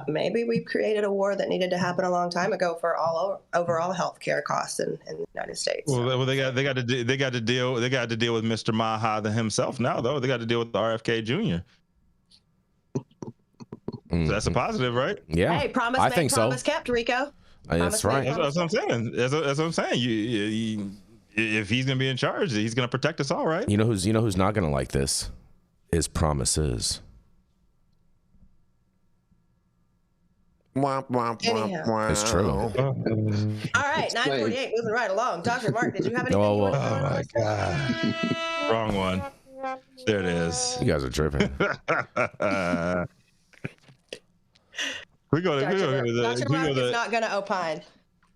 maybe we've created a war that needed to happen a long time ago for overall healthcare costs in the United States. Well, they got to deal with Mr. Maha himself now, though. They got to deal with the RFK Jr. So that's a positive, right? Yeah. Hey, promise kept, Rico. That's right. That's what I'm saying. That's what I'm saying. If he's going to be in charge, he's going to protect us all, right? You know who's not going to like this? Is promises. It's true. All right, 9:48, moving right along. Dr. Mark, did you have anything? Oh my God. Wrong one. There it is. You guys are tripping. Dr. Mark is not going to opine.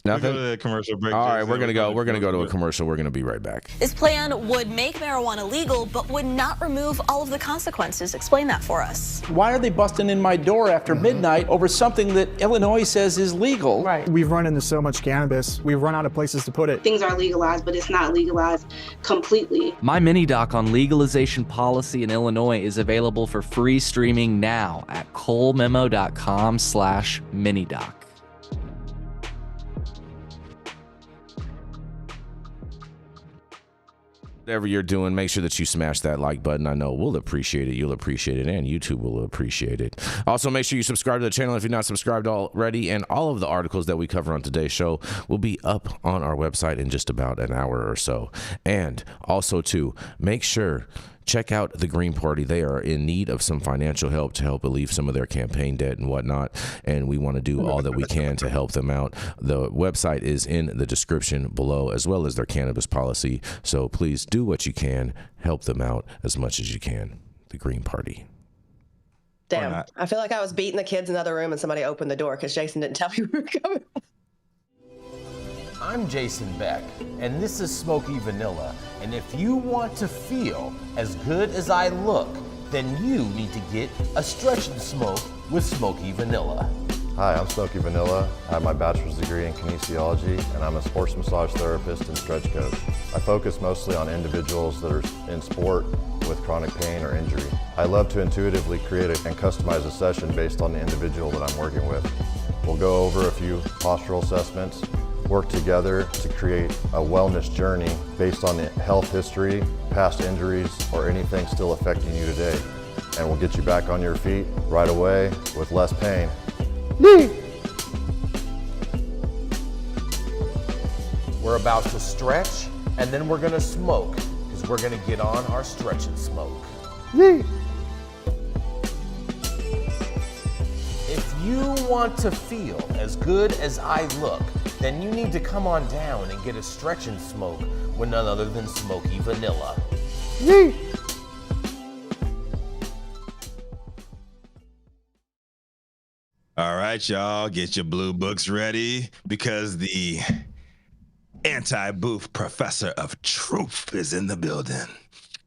Nothing. We go to the commercial break. All right, we're gonna go to a commercial. We're gonna be right back. This plan would make marijuana legal, but would not remove all of the consequences. Explain that for us. Why are they busting in my door after midnight over something that Illinois says is legal? Right. We've run into so much cannabis. We've run out of places to put it. Things are legalized, but it's not legalized completely. My mini doc on legalization policy in Illinois is available for free streaming now at colememo.com/minidoc. Whatever you're doing, make sure that you smash that like button. I know we'll appreciate it. You'll appreciate it, and YouTube will appreciate it. Also, make sure you subscribe to the channel if you're not subscribed already, and all of the articles that we cover on today's show will be up on our website in just about an hour or so. And also, too, make sure check out the Green Party. They are in need of some financial help to help relieve some of their campaign debt and whatnot, and we want to do all that we can to help them out. The website is in the description below, as well as their cannabis policy, so please do what you can. Help them out as much as you can. The Green Party. Damn. not. I feel like I was beating the kids in the other room and somebody opened the door because Jason didn't tell me we were coming. I'm Jason Beck, and this is Smoky Vanilla. And if you want to feel as good as I look, then you need to get a stretch and smoke with Smoky Vanilla. Hi, I'm Smoky Vanilla. I have my bachelor's degree in kinesiology, and I'm a sports massage therapist and stretch coach. I focus mostly on individuals that are in sport with chronic pain or injury. I love to intuitively create and customize a session based on the individual that I'm working with. We'll go over a few postural assessments, work together to create a wellness journey based on the health history, past injuries, or anything still affecting you today. And we'll get you back on your feet right away with less pain. We're about to stretch, and then we're gonna smoke, because we're gonna get on our stretch and smoke. If you want to feel as good as I look, then you need to come on down and get a stretch and smoke with none other than Smoky Vanilla. All right, y'all, get your blue books ready because the anti-booth professor of truth is in the building.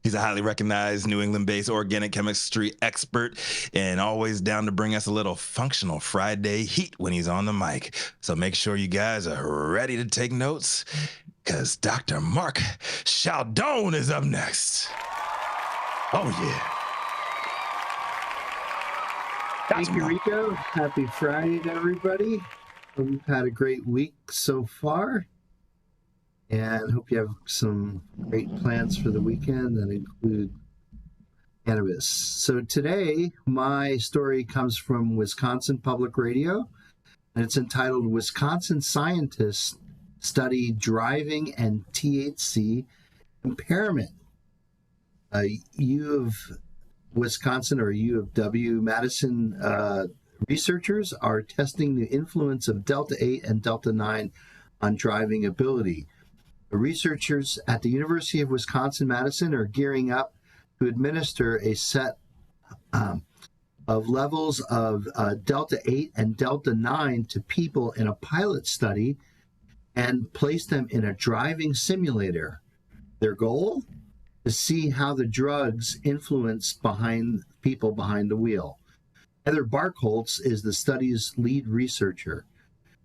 He's a highly recognized New England-based organic chemistry expert and always down to bring us a little functional Friday heat when he's on the mic. So make sure you guys are ready to take notes because Dr. Mark Scialdone is up next. Oh, yeah. Thank you, Rico. Happy Friday to everybody. Hope you've had a great week so far. And hope you have some great plans for the weekend that include cannabis. So today, my story comes from Wisconsin Public Radio, and it's entitled Wisconsin Scientists Study Driving and THC Impairment. U of Wisconsin or U of W Madison researchers are testing the influence of Delta 8 and Delta 9 on driving ability. The researchers at the University of Wisconsin-Madison are gearing up to administer a set of levels of Delta 8 and Delta 9 to people in a pilot study and place them in a driving simulator. Their goal? To see how the drugs influence people behind the wheel. Heather Barkholtz is the study's lead researcher.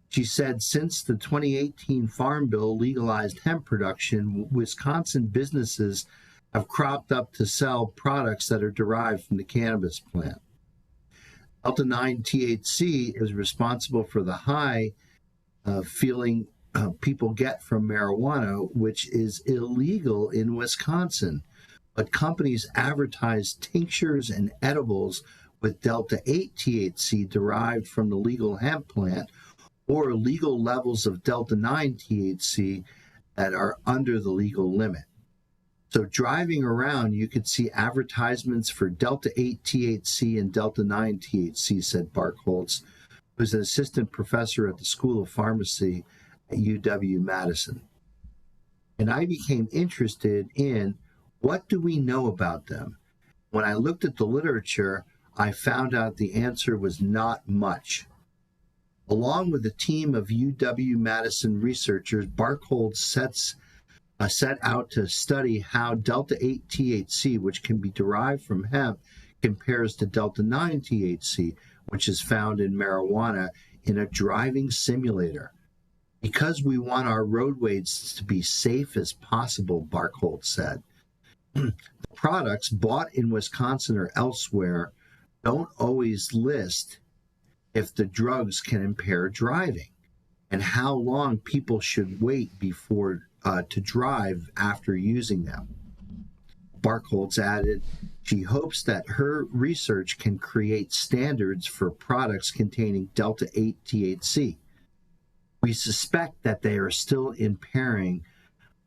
She said since the 2018 Farm Bill legalized hemp production, Wisconsin businesses have cropped up to sell products that are derived from the cannabis plant. Delta 9 THC is responsible for the high feeling people get from marijuana, which is illegal in Wisconsin. But companies advertise tinctures and edibles with Delta 8 THC derived from the legal hemp plant or legal levels of Delta 9 THC that are under the legal limit. So driving around, you could see advertisements for Delta 8 THC and Delta 9 THC, said Barkholtz, who's an assistant professor at the School of Pharmacy at UW-Madison. And I became interested in what do we know about them? When I looked at the literature, I found out the answer was not much. Along with a team of UW-Madison researchers, Barkholtz set out to study how Delta 8 THC, which can be derived from hemp, compares to Delta 9 THC, which is found in marijuana, in a driving simulator. Because we want our roadways to be safe as possible, Barkholtz said. The products bought in Wisconsin or elsewhere don't always list if the drugs can impair driving and how long people should wait before to drive after using them. Barkholtz added, she hopes that her research can create standards for products containing Delta 8 THC. We suspect that they are still impairing,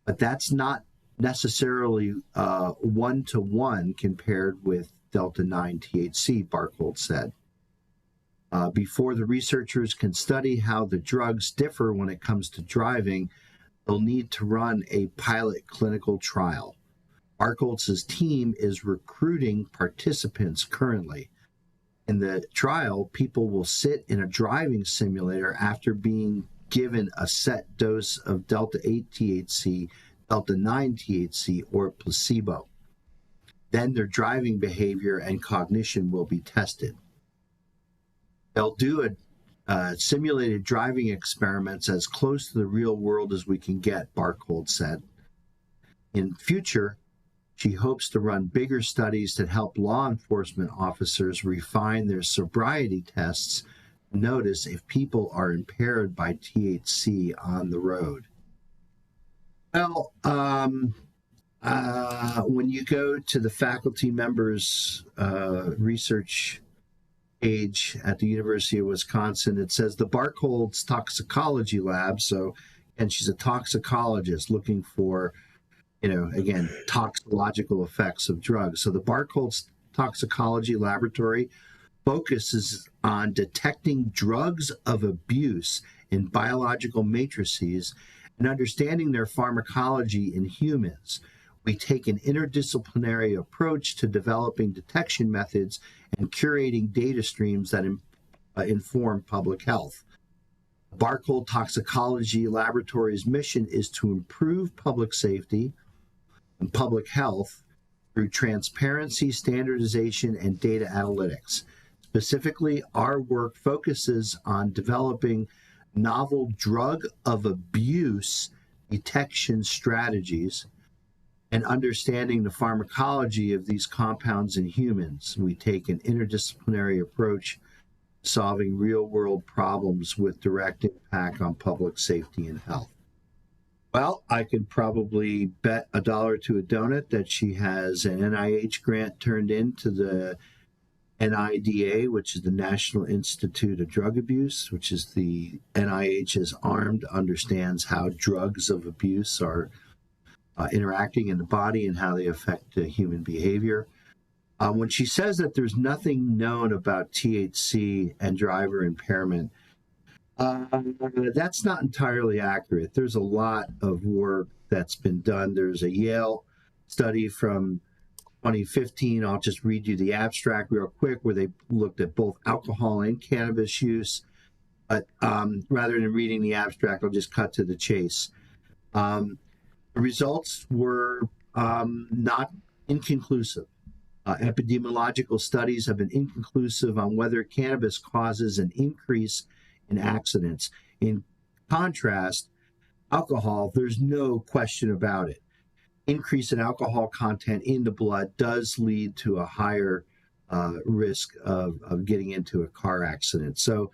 but that's not necessarily one-to-one compared with Delta 9 THC, Barkholtz said. Before the researchers can study how the drugs differ when it comes to driving, they'll need to run a pilot clinical trial. Barkholtz's team is recruiting participants currently. In the trial, people will sit in a driving simulator after being given a set dose of delta 8 THC, delta 9 THC, or placebo. Then their driving behavior and cognition will be tested. They'll do simulated driving experiments as close to the real world as we can get, Barkhold said. In future, she hopes to run bigger studies that help law enforcement officers refine their sobriety tests to notice if people are impaired by THC on the road. Well, when you go to the faculty members' research page at the University of Wisconsin, it says the Barkhold's toxicology lab. So, and she's a toxicologist looking for, again, toxicological effects of drugs. So the Barkhold's toxicology laboratory focuses on detecting drugs of abuse in biological matrices and understanding their pharmacology in humans. We take an interdisciplinary approach to developing detection methods and curating data streams that inform public health. Barkhold Toxicology Laboratory's mission is to improve public safety and public health through transparency, standardization, and data analytics. Specifically, our work focuses on developing novel drug of abuse detection strategies and understanding the pharmacology of these compounds in humans. We take an interdisciplinary approach to solving real-world problems with direct impact on public safety and health. Well, I could probably bet $1 to a donut that she has an NIH grant turned into the NIDA, which is the National Institute of Drug Abuse, which is the NIH is armed, understands how drugs of abuse are interacting in the body and how they affect human behavior. When she says that there's nothing known about THC and driver impairment, that's not entirely accurate. There's a lot of work that's been done. There's a Yale study from 2015. I'll just read you the abstract real quick, where they looked at both alcohol and cannabis use. But rather than reading the abstract, I'll just cut to the chase. The results were not inconclusive. Epidemiological studies have been inconclusive on whether cannabis causes an increase in accidents. In contrast, alcohol, there's no question about it. Increase in alcohol content in the blood does lead to a higher risk of getting into a car accident. So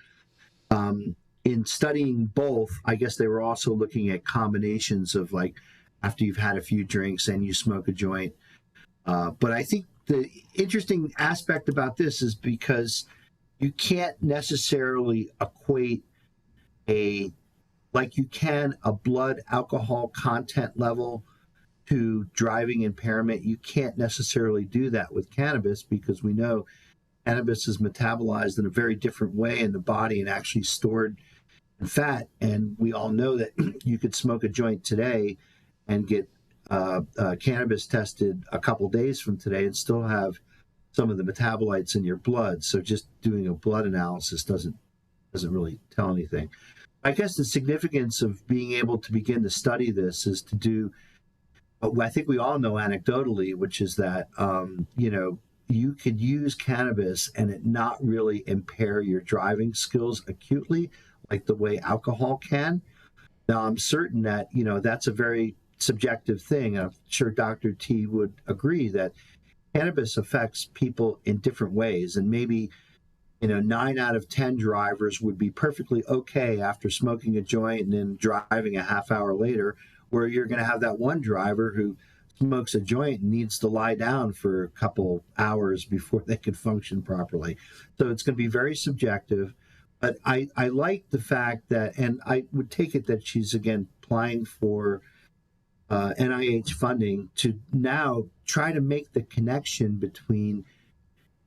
in studying both, I guess they were also looking at combinations of, like, after you've had a few drinks and you smoke a joint. But I think the interesting aspect about this is because you can't necessarily equate like you can a blood alcohol content level to driving impairment. You can't necessarily do that with cannabis, because we know cannabis is metabolized in a very different way in the body and actually stored in fat. And we all know that you could smoke a joint today and get cannabis tested a couple days from today and still have some of the metabolites in your blood. So just doing a blood analysis doesn't really tell anything. I guess the significance of being able to begin to study this is to do what I think we all know anecdotally, which is that you could use cannabis and it not really impair your driving skills acutely like the way alcohol can. Now, I'm certain that that's a very subjective thing. I'm sure Dr. T would agree that cannabis affects people in different ways, and maybe 9 out of 10 drivers would be perfectly okay after smoking a joint and then driving a half hour later, where you're going to have that one driver who smokes a joint and needs to lie down for a couple hours before they can function properly. So it's going to be very subjective. But I like the fact that, and I would take it that she's again applying for NIH funding to now try to make the connection between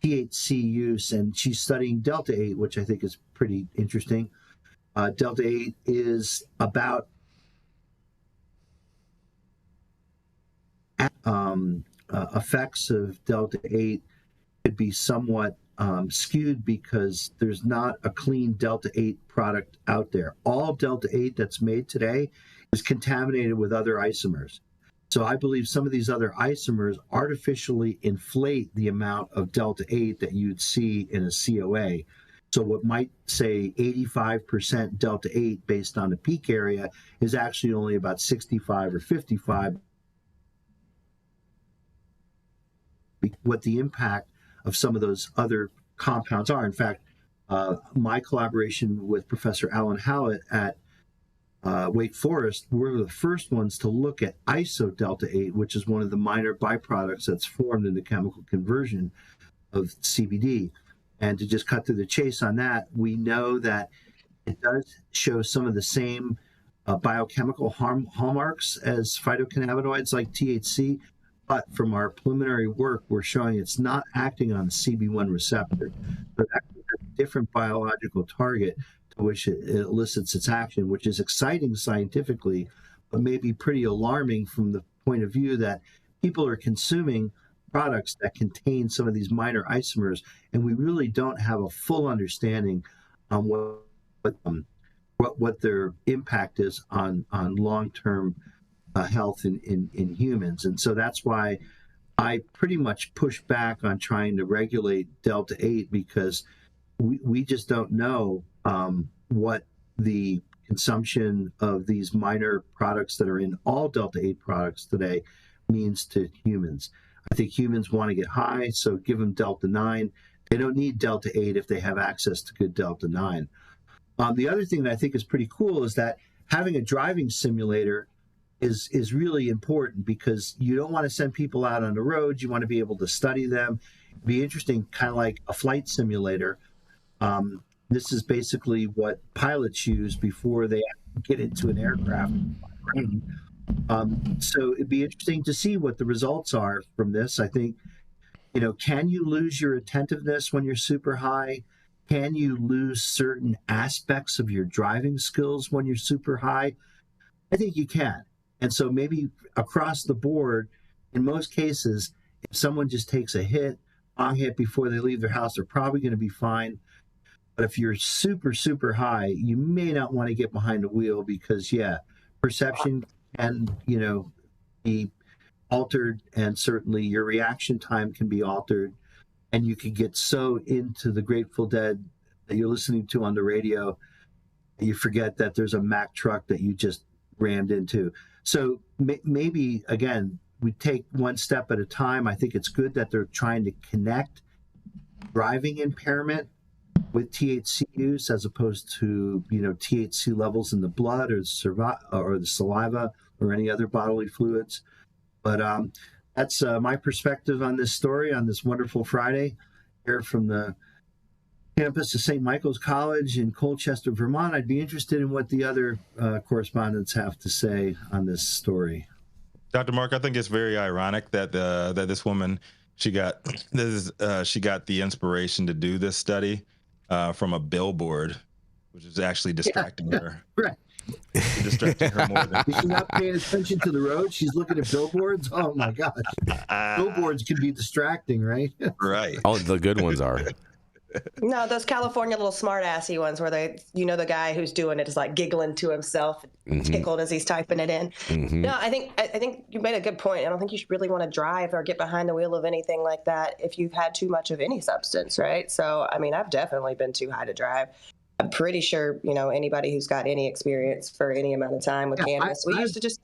THC use, and she's studying Delta 8, which I think is pretty interesting. Delta 8 is about effects of Delta 8 could be somewhat skewed because there's not a clean Delta-8 product out there. All Delta-8 that's made today is contaminated with other isomers. So I believe some of these other isomers artificially inflate the amount of Delta-8 that you'd see in a COA. So what might say 85% Delta-8 based on the peak area is actually only about 65 or 55. What the impact of some of those other compounds are. In fact, my collaboration with Professor Alan Hallett at Wake Forest, we're the first ones to look at iso-delta-8, which is one of the minor byproducts that's formed in the chemical conversion of CBD. And to just cut to the chase on that, we know that it does show some of the same biochemical hallmarks as phytocannabinoids like THC, but from our preliminary work, we're showing it's not acting on the CB1 receptor. So that's a different biological target to which it elicits its action, which is exciting scientifically, but maybe pretty alarming from the point of view that people are consuming products that contain some of these minor isomers, and we really don't have a full understanding on what their impact is on long-term health in humans. And so that's why I pretty much push back on trying to regulate Delta-8, because we just don't know what the consumption of these minor products that are in all Delta-8 products today means to humans. I think humans want to get high, so give them Delta-9. They don't need Delta-8 if they have access to good Delta-9. The other thing that I think is pretty cool is that having a driving simulator is really important, because you don't want to send people out on the road. You want to be able to study them. It'd be interesting, kind of like a flight simulator. This is basically what pilots use before they get into an aircraft. So it'd be interesting to see what the results are from this. I think, can you lose your attentiveness when you're super high? Can you lose certain aspects of your driving skills when you're super high? I think you can. And so maybe across the board, in most cases, if someone just takes a long hit before they leave their house, they're probably going to be fine. But if you're super, super high, you may not want to get behind the wheel, because, perception can, be altered, and certainly your reaction time can be altered. And you can get so into the Grateful Dead that you're listening to on the radio, you forget that there's a Mack truck that you just rammed into. So maybe, again, we take one step at a time. I think it's good that they're trying to connect driving impairment with THC use, as opposed to, THC levels in the blood or the saliva or any other bodily fluids. But that's my perspective on this story on this wonderful Friday here from the campus of St. Michael's College in Colchester, Vermont. I'd be interested in what the other correspondents have to say on this story. Dr. Mark, I think it's very ironic that that this woman, she got the inspiration to do this study from a billboard, which is actually distracting her. Right. Distracting her more than She's not paying attention to the road. She's looking at billboards. Oh my gosh. Billboards can be distracting, right? Right. Oh, the good ones are. No, those California little smart-assy ones where the guy who's doing it is like giggling to himself, tickled as he's typing it in. No, I think you made a good point. I don't think you should really want to drive or get behind the wheel of anything like that if you've had too much of any substance, right? So, I mean, I've definitely been too high to drive. I'm pretty sure, anybody who's got any experience for any amount of time with cannabis, we used to just...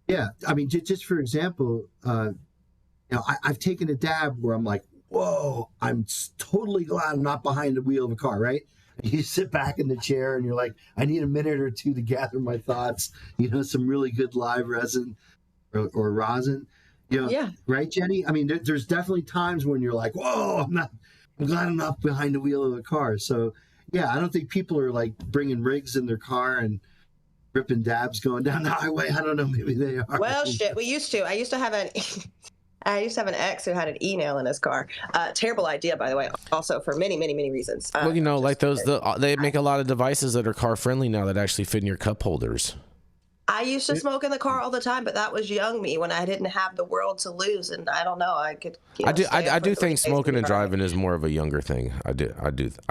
Yeah, I mean, just for example, I've taken a dab where I'm like, whoa, I'm totally glad I'm not behind the wheel of a car, right? You sit back in the chair and you're like, I need a minute or two to gather my thoughts, some really good live resin or rosin, right, Jenny? I mean, there's definitely times when you're like, whoa, I'm glad I'm not behind the wheel of a car. So, yeah, I don't think people are like bringing rigs in their car and ripping dabs going down the highway. I don't know, maybe they are. Well, shit, we used to. I used to have an ex who had an e-nail in his car. Terrible idea, by the way, also for many, many, many reasons. Well, like those, they make a lot of devices that are car friendly now that actually fit in your cup holders. I used to smoke in the car all the time, but that was young me when I didn't have the world to lose, and I don't know. I could. I do think smoking and driving is more of a younger thing. I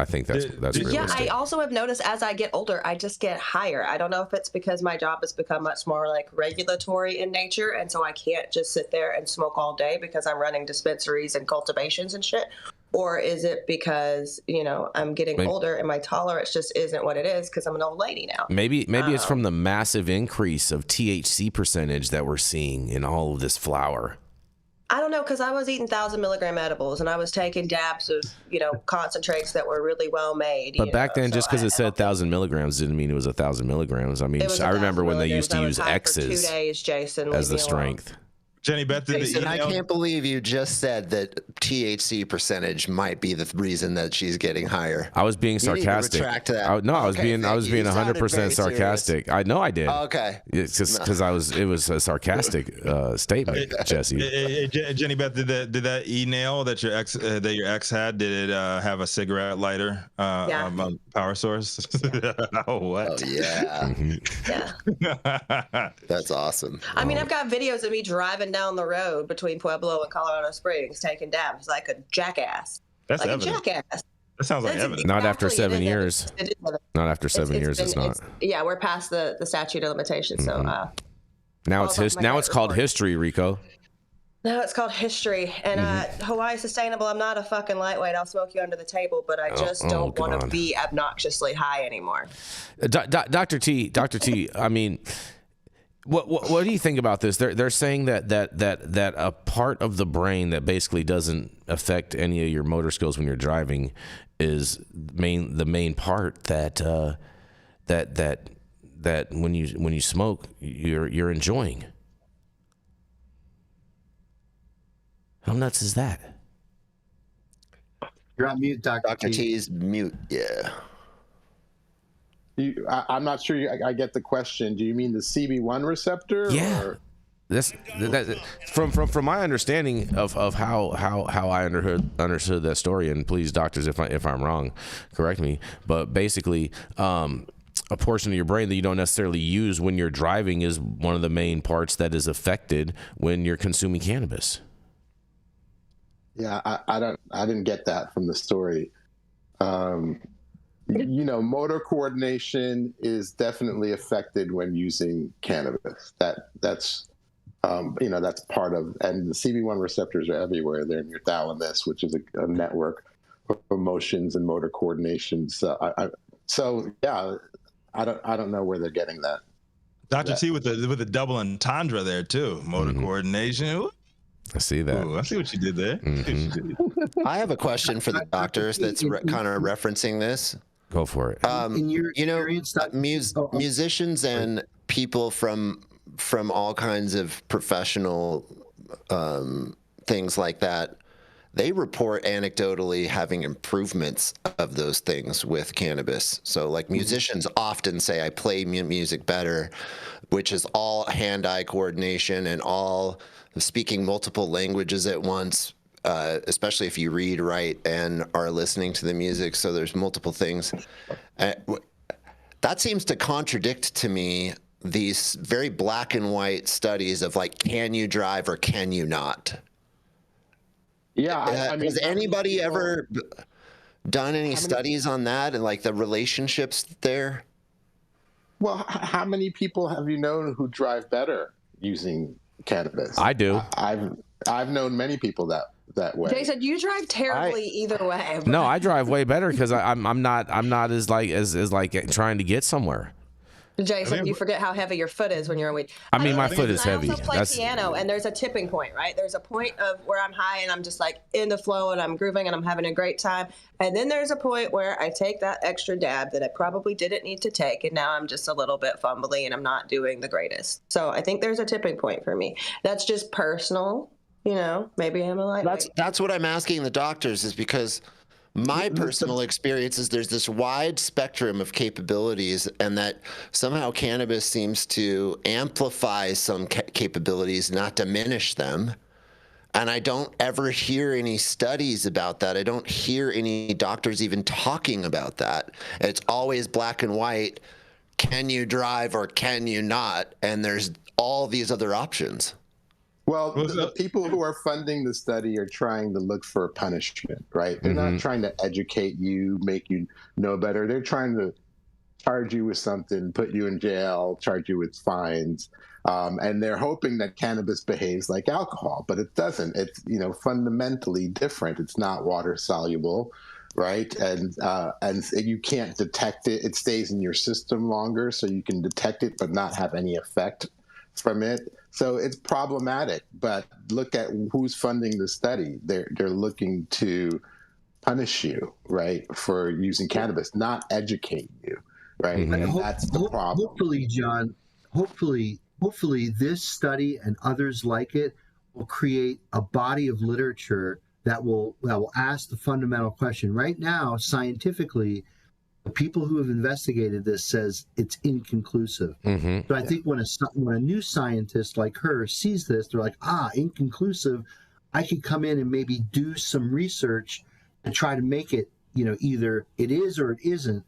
think that's realistic. Yeah, I also have noticed as I get older, I just get higher. I don't know if it's because my job has become much more like regulatory in nature, and so I can't just sit there and smoke all day because I'm running dispensaries and cultivations and shit. Or is it because, I'm getting older and my tolerance just isn't what it is because I'm an old lady now? Maybe it's from the massive increase of THC percentage that we're seeing in all of this flower. I don't know, because I was eating 1,000 milligram edibles and I was taking dabs of, concentrates that were really well made. But back then, just because it said 1,000 milligrams didn't mean it was 1,000 milligrams. I mean, I remember when they used to use X's 2 days, Jason, as the strength. Jenny Beth, Jason, I can't believe you just said that THC percentage might be the reason that she's getting higher. I was being sarcastic. You need to retract that. I was being 100% sarcastic. I know I did. Okay. It's just because it was a sarcastic statement, Jesse. Jenny Beth, did that e-nail that your ex had, did it have a cigarette lighter power source? Oh, what? Oh, yeah. Yeah. That's awesome. I mean, I've got videos of me driving down the road between Pueblo and Colorado Springs taking dabs like a jackass. That's like evidence. a jackass. That sounds like evidence. Not after 7 years. Not after 7 years, it's not. Yeah, we're past the statute of limitations. So now it's called history, Rico. No, it's called history. And Hawaii Sustainable, I'm not a fucking lightweight. I'll smoke you under the table, but I just don't want to be obnoxiously high anymore. Dr. T, I mean, what do you think about this? They're saying that a part of the brain that basically doesn't affect any of your motor skills when you're driving is the main part that when you smoke you're enjoying. How nuts is that? You're on mute, Dr. Dr. T's mute. Yeah. I'm not sure I get the question. Do you mean the CB1 receptor? Yeah. Or? That's from my understanding of how I understood that story, and please, doctors, if I'm wrong, correct me. But basically, a portion of your brain that you don't necessarily use when you're driving is one of the main parts that is affected when you're consuming cannabis. Yeah, I didn't get that from the story. Motor coordination is definitely affected when using cannabis. That's part of, and the CB1 receptors are everywhere. They're in your thalamus, which is a network of emotions and motor coordination. So I don't know where they're getting that. Dr. T with the double entendre there too. Motor coordination. I see that. Ooh, I see what you did there. I have a question for the doctors that's kind of referencing this. Go for it. In your experience, musicians and people from all kinds of professional things like that, they report anecdotally having improvements of those things with cannabis. So like musicians often say, I play music better, which is all hand-eye coordination and all speaking multiple languages at once, especially if you read, write, and are listening to the music. So there's multiple things. That seems to contradict to me these very black and white studies of like, can you drive or can you not? Yeah. Has anybody ever done any studies on that and like the relationships there? Well, how many people have you known who drive better using cannabis? I do. I've known many people that way. Jason, you drive terribly either way. No, I drive way better because I'm not as trying to get somewhere. Jason, you forget how heavy your foot is when you're on weed. I mean, my foot is heavy. I also play piano, and there's a tipping point, right? There's a point of where I'm high and I'm just like in the flow and I'm grooving and I'm having a great time. And then there's a point where I take that extra dab that I probably didn't need to take, and now I'm just a little bit fumbly and I'm not doing the greatest. So I think there's a tipping point for me. That's just personal, maybe I'm a lightweight. That's what I'm asking the doctors, is because my personal experience is there's this wide spectrum of capabilities, and that somehow cannabis seems to amplify some capabilities, not diminish them. And I don't ever hear any studies about that. I don't hear any doctors even talking about that. It's always black and white. can you drive or can you not? And there's all these other options. Well, the people who are funding the study are trying to look for punishment, right? They're not trying to educate you, make you know better. They're trying to charge you with something, put you in jail, charge you with fines. And they're hoping that cannabis behaves like alcohol, but it doesn't. It's, fundamentally different. It's not water soluble, right? And you can't detect it. It stays in your system longer, so you can detect it but not have any effect from it. So it's problematic. But look at who's funding the study. They're looking to punish you, right, for using cannabis, not educate you, right? And that's the problem. Hopefully, John, hopefully this study and others like it will create a body of literature that will ask the fundamental question. Right now, scientifically, the people who have investigated this says it's inconclusive. So I think when a new scientist like her sees this, they're like, inconclusive. I could come in and maybe do some research and try to make it, either it is or it isn't.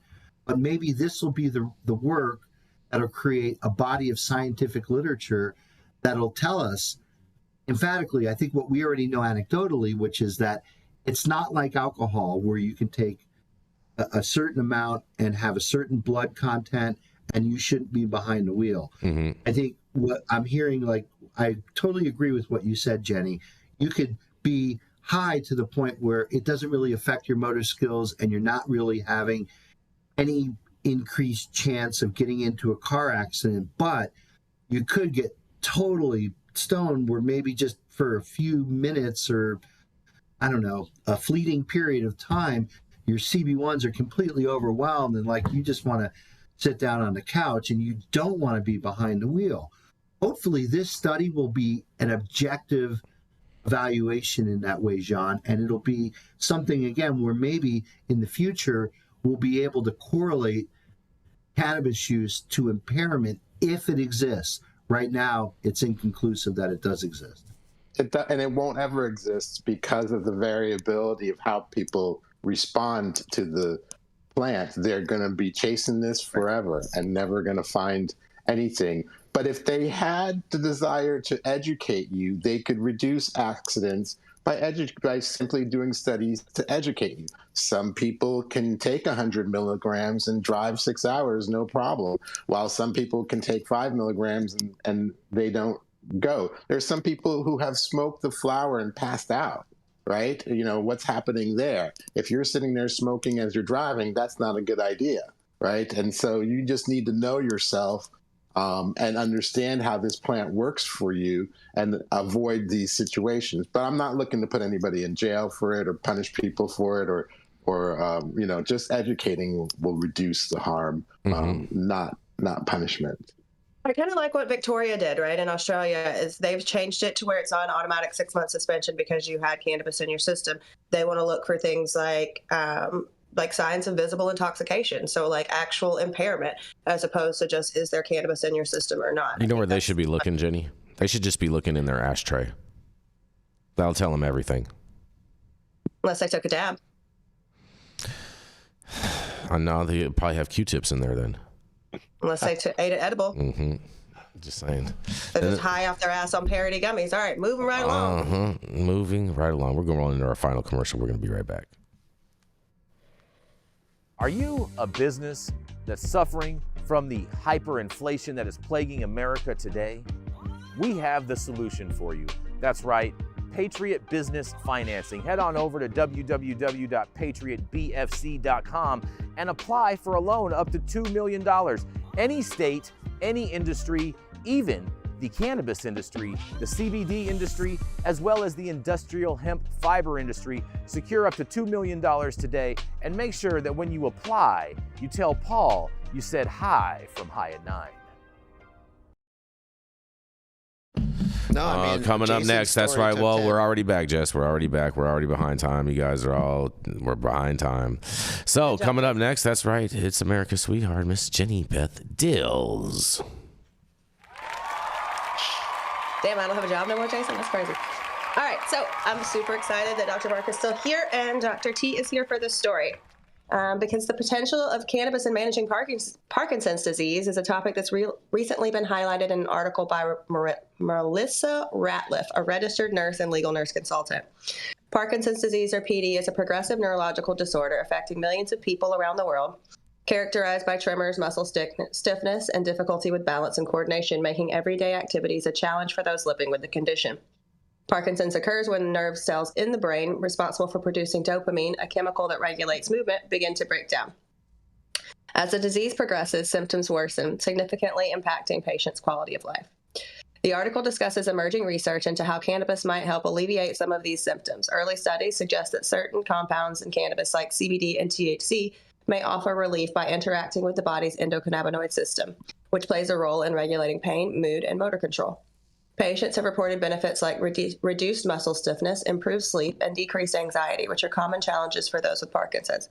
But maybe this will be the work that'll create a body of scientific literature that'll tell us emphatically, I think what we already know anecdotally, which is that it's not like alcohol where you can take a certain amount and have a certain blood content and you shouldn't be behind the wheel. I think what I'm hearing, I totally agree with what you said, Jenny. You could be high to the point where it doesn't really affect your motor skills and you're not really having any increased chance of getting into a car accident, but you could get totally stoned where maybe just for a few minutes or, I don't know, a fleeting period of time, your CB1s are completely overwhelmed and you just want to sit down on the couch and you don't want to be behind the wheel. Hopefully this study will be an objective evaluation in that way, John, and it'll be something, again, where maybe in the future we'll be able to correlate cannabis use to impairment if it exists. Right now, it's inconclusive that it does exist. And it won't ever exist because of the variability of how people respond to the plant. They're going to be chasing this forever and never going to find anything. But if they had the desire to educate you, they could reduce accidents by simply doing studies to educate you. Some people can take 100 milligrams and drive 6 hours, no problem, while some people can take 5 milligrams and they don't go. There's some people who have smoked the flower and passed out, right? What's happening there? If you're sitting there smoking as you're driving, that's not a good idea, right? And so you just need to know yourself and understand how this plant works for you and avoid these situations. But I'm not looking to put anybody in jail for it or punish people for it or just educating will reduce the harm, not punishment. I kind of like what Victoria did, right? In Australia, is they've changed it to where it's not an automatic 6-month suspension because you had cannabis in your system. They want to look for things like signs of visible intoxication, so actual impairment, as opposed to just is there cannabis in your system or not. You know where they should be looking, Jenny? They should just be looking in their ashtray. That'll tell them everything. Unless they took a dab. No, they probably have Q-tips in there then. Unless they ate an edible. Just saying. They're just high off their ass on parody gummies. All right, moving right along. Moving right along. We're going to roll into our final commercial. We're going to be right back. Are you a business that's suffering from the hyperinflation that is plaguing America today? We have the solution for you. That's right, Patriot Business Financing. Head on over to www.patriotbfc.com and apply for a loan up to $2 million. Any state, any industry, even the cannabis industry, the CBD industry, as well as the industrial hemp fiber industry. Secure up to $2 million today, and make sure that when you apply, you tell Paul you said hi from High at 9. No, coming up Jason's next. That's story right. took Well, 10. we're already back, Jess. We're already back. We're already behind time. You guys we're behind time. So coming up next, that's right. It's America's sweetheart, Miss Jenny Beth Dills. Damn, I don't have a job no more, Jason? That's crazy. All right, so I'm super excited that Dr. Mark is still here and Dr. T is here for this story. because the potential of cannabis in managing Parkinson's disease is a topic that's recently been highlighted in an article by Melissa Ratliff, a registered nurse and legal nurse consultant. Parkinson's disease, or PD, is a progressive neurological disorder affecting millions of people around the world, characterized by tremors, muscle stiffness, and difficulty with balance and coordination, making everyday activities a challenge for those living with the condition. Parkinson's occurs when nerve cells in the brain responsible for producing dopamine, a chemical that regulates movement, begin to break down. As the disease progresses, symptoms worsen, significantly impacting patients' quality of life. The article discusses emerging research into how cannabis might help alleviate some of these symptoms. Early studies suggest that certain compounds in cannabis, like CBD and THC, may offer relief by interacting with the body's endocannabinoid system, which plays a role in regulating pain, mood, and motor control. Patients have reported benefits like reduced muscle stiffness, improved sleep, and decreased anxiety, which are common challenges for those with Parkinson's.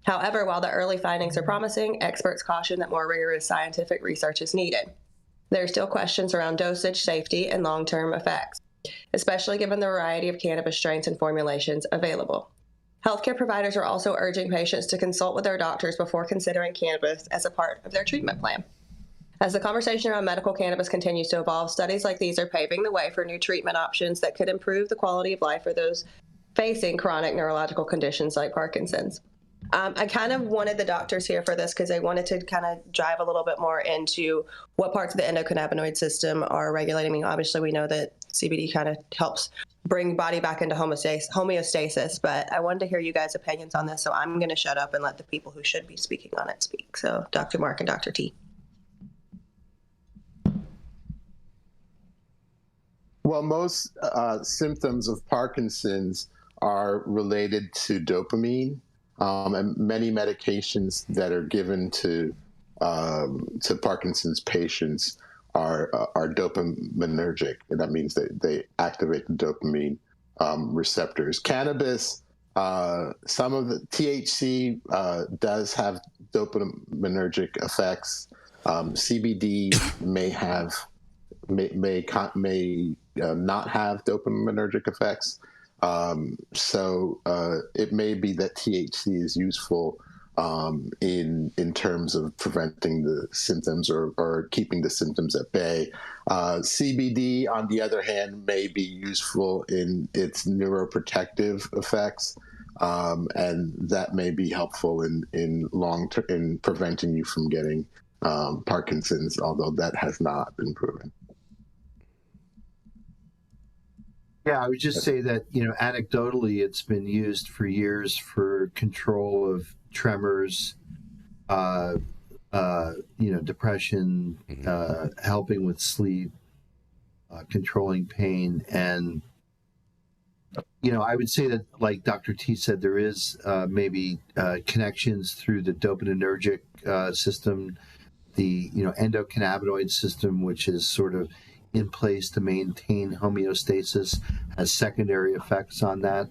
However, while the early findings are promising, experts caution that more rigorous scientific research is needed. There are still questions around dosage, safety, and long-term effects, especially given the variety of cannabis strains and formulations available. Healthcare providers are also urging patients to consult with their doctors before considering cannabis as a part of their treatment plan. As the conversation around medical cannabis continues to evolve, studies like these are paving the way for new treatment options that could improve the quality of life for those facing chronic neurological conditions like Parkinson's. I kind of wanted the doctors here for this because I wanted to kind of dive a little bit more into what parts of the endocannabinoid system are regulating. I mean, obviously, we know that CBD kind of helps bring body back into homeostasis, but I wanted to hear you guys' opinions on this, so I'm going to shut up and let the people who should be speaking on it speak. So, Dr. Mark and Dr. T. Well, most symptoms of Parkinson's are related to dopamine, and many medications that are given to Parkinson's patients are dopaminergic, and that means that they activate the dopamine receptors. Cannabis, some of the THC does have dopaminergic effects. CBD may not have dopaminergic effects. So it may be that THC is useful in terms of preventing the symptoms or keeping the symptoms at bay. CBD, on the other hand, may be useful in its neuroprotective effects, and that may be helpful in long-term in preventing you from getting Parkinson's, although that has not been proven. Yeah, I would just say that, anecdotally, it's been used for years for control of tremors, depression, helping with sleep, controlling pain. And, I would say that, like Dr. T said, there is maybe connections through the dopaminergic system, the, endocannabinoid system, which is sort of in place to maintain homeostasis, has secondary effects on that.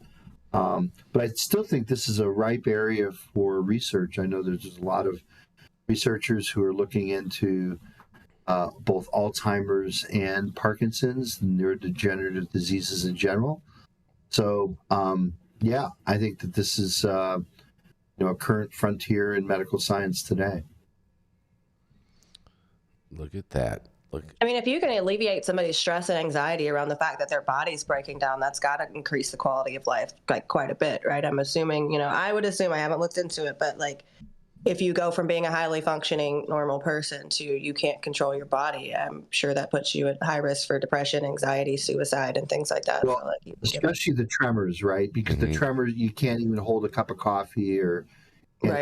But I still think this is a ripe area for research. I know there's a lot of researchers who are looking into both Alzheimer's and Parkinson's, neurodegenerative diseases in general. So, I think that this is a current frontier in medical science today. Look at that. I mean, if you can alleviate somebody's stress and anxiety around the fact that their body's breaking down, that's got to increase the quality of life like quite a bit, right? I'm assuming, I would assume, I haven't looked into it, but like if you go from being a highly functioning normal person to you can't control your body, I'm sure that puts you at high risk for depression, anxiety, suicide, and things like that. Well, so like especially the tremors, right? Because the tremors, you can't even hold a cup of coffee or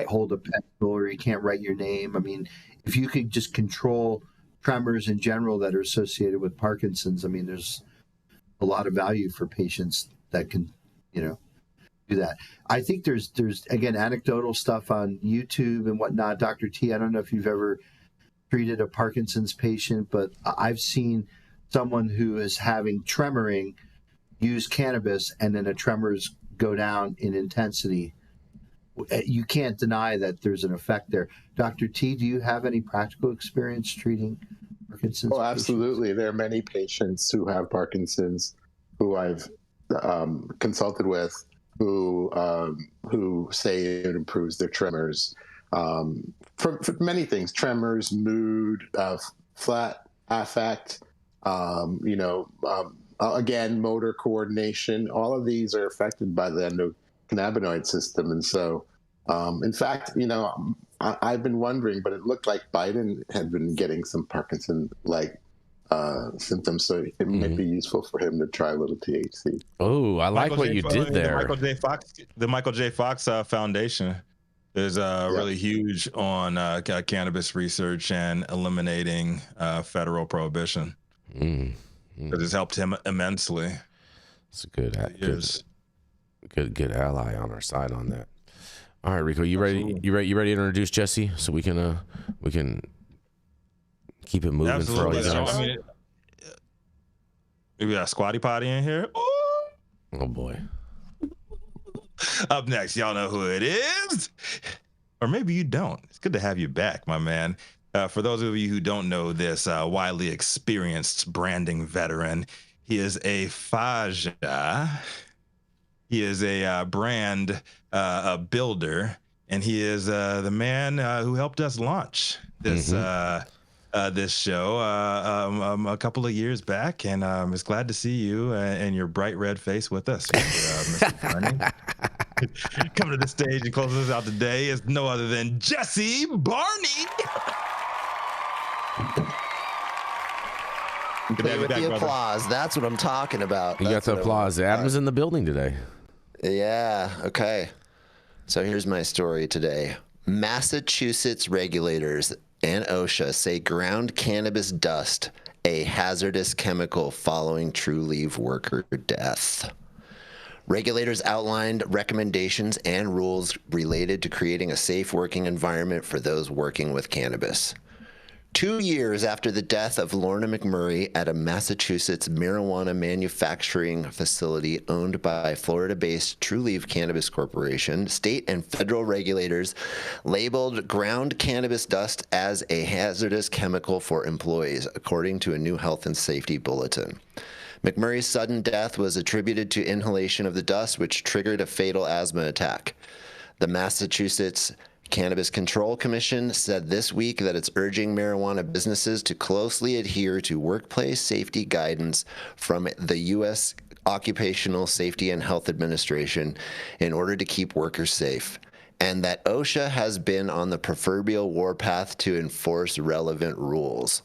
hold a pencil, or you can't write your name. I mean, if you could just control tremors in general that are associated with Parkinson's, I mean, there's a lot of value for patients that can, do that. I think there's again, anecdotal stuff on YouTube and whatnot. Dr. T, I don't know if you've ever treated a Parkinson's patient, but I've seen someone who is having tremoring use cannabis and then the tremors go down in intensity. You can't deny that there's an effect there. Dr. T, do you have any practical experience treating Parkinson's? Oh, absolutely. There are many patients who have Parkinson's who I've consulted with who say it improves their tremors for many things: tremors, mood, flat affect, again, motor coordination. All of these are affected by the endocannabinoid system. And so, in fact, I've been wondering, but it looked like Biden had been getting some Parkinson-like symptoms, so it might be useful for him to try a little THC. Oh, I like what you did there. The Michael J. Fox Foundation is really huge on cannabis research and eliminating federal prohibition. It has helped him immensely. It's a good ally on our side on that. All right, Rico, you ready? You ready to introduce Jesse so we can keep it moving. Absolutely. For all you guys? I mean, we got Squatty Potty in here. Ooh. Oh boy. Up next, y'all know who it is, or maybe you don't. It's good to have you back, my man. For those of you who don't know this widely experienced branding veteran, he is a Faja. He is a brand builder, and he is the man who helped us launch this this show a couple of years back, and is glad to see you and your bright red face with us, Mr. Barney. Coming to the stage and closing us out today is no other than Jesse Barney. Play with the applause. Brother. That's what I'm talking about. You got the applause. Adam's in the building today. Yeah. Okay. So here's my story today. Massachusetts regulators and OSHA say ground cannabis dust a hazardous chemical following true leave worker death. Regulators outlined recommendations and rules related to creating a safe working environment for those working with cannabis. 2 years after the death of Lorna McMurray at a Massachusetts marijuana manufacturing facility owned by Florida-based True Leaf Cannabis Corporation, state and federal regulators labeled ground cannabis dust as a hazardous chemical for employees, according to a new health and safety bulletin. McMurray's sudden death was attributed to inhalation of the dust, which triggered a fatal asthma attack. The Massachusetts Cannabis Control Commission said this week that it's urging marijuana businesses to closely adhere to workplace safety guidance from the U.S. Occupational Safety and Health Administration in order to keep workers safe, and that OSHA has been on the proverbial warpath to enforce relevant rules.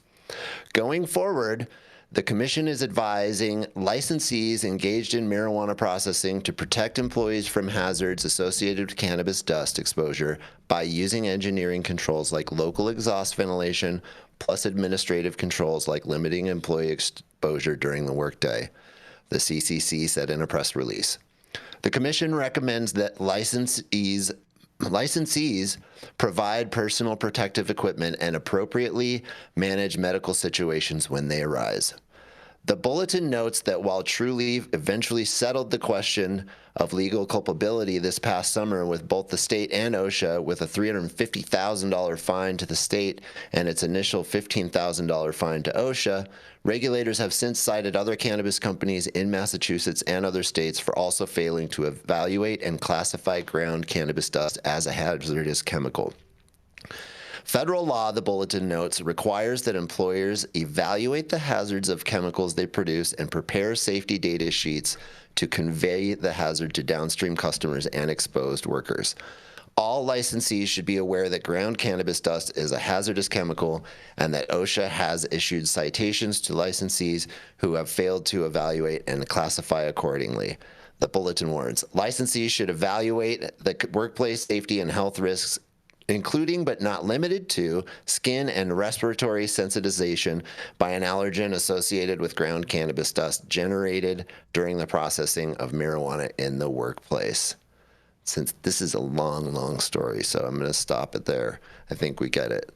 Going forward, the commission is advising licensees engaged in marijuana processing to protect employees from hazards associated with cannabis dust exposure by using engineering controls like local exhaust ventilation, plus administrative controls like limiting employee exposure during the workday, the CCC said in a press release. The commission recommends that licensees provide personal protective equipment and appropriately manage medical situations when they arise. The bulletin notes that while True Leaf eventually settled the question of legal culpability this past summer with both the state and OSHA with a $350,000 fine to the state and its initial $15,000 fine to OSHA, regulators have since cited other cannabis companies in Massachusetts and other states for also failing to evaluate and classify ground cannabis dust as a hazardous chemical. Federal law, the bulletin notes, requires that employers evaluate the hazards of chemicals they produce and prepare safety data sheets to convey the hazard to downstream customers and exposed workers. All licensees should be aware that ground cannabis dust is a hazardous chemical and that OSHA has issued citations to licensees who have failed to evaluate and classify accordingly. The bulletin warns, licensees should evaluate the workplace safety and health risks, including but not limited to skin and respiratory sensitization by an allergen associated with ground cannabis dust generated during the processing of marijuana in the workplace. Since this is a long, long story, so I'm going to stop it there. I think we get it.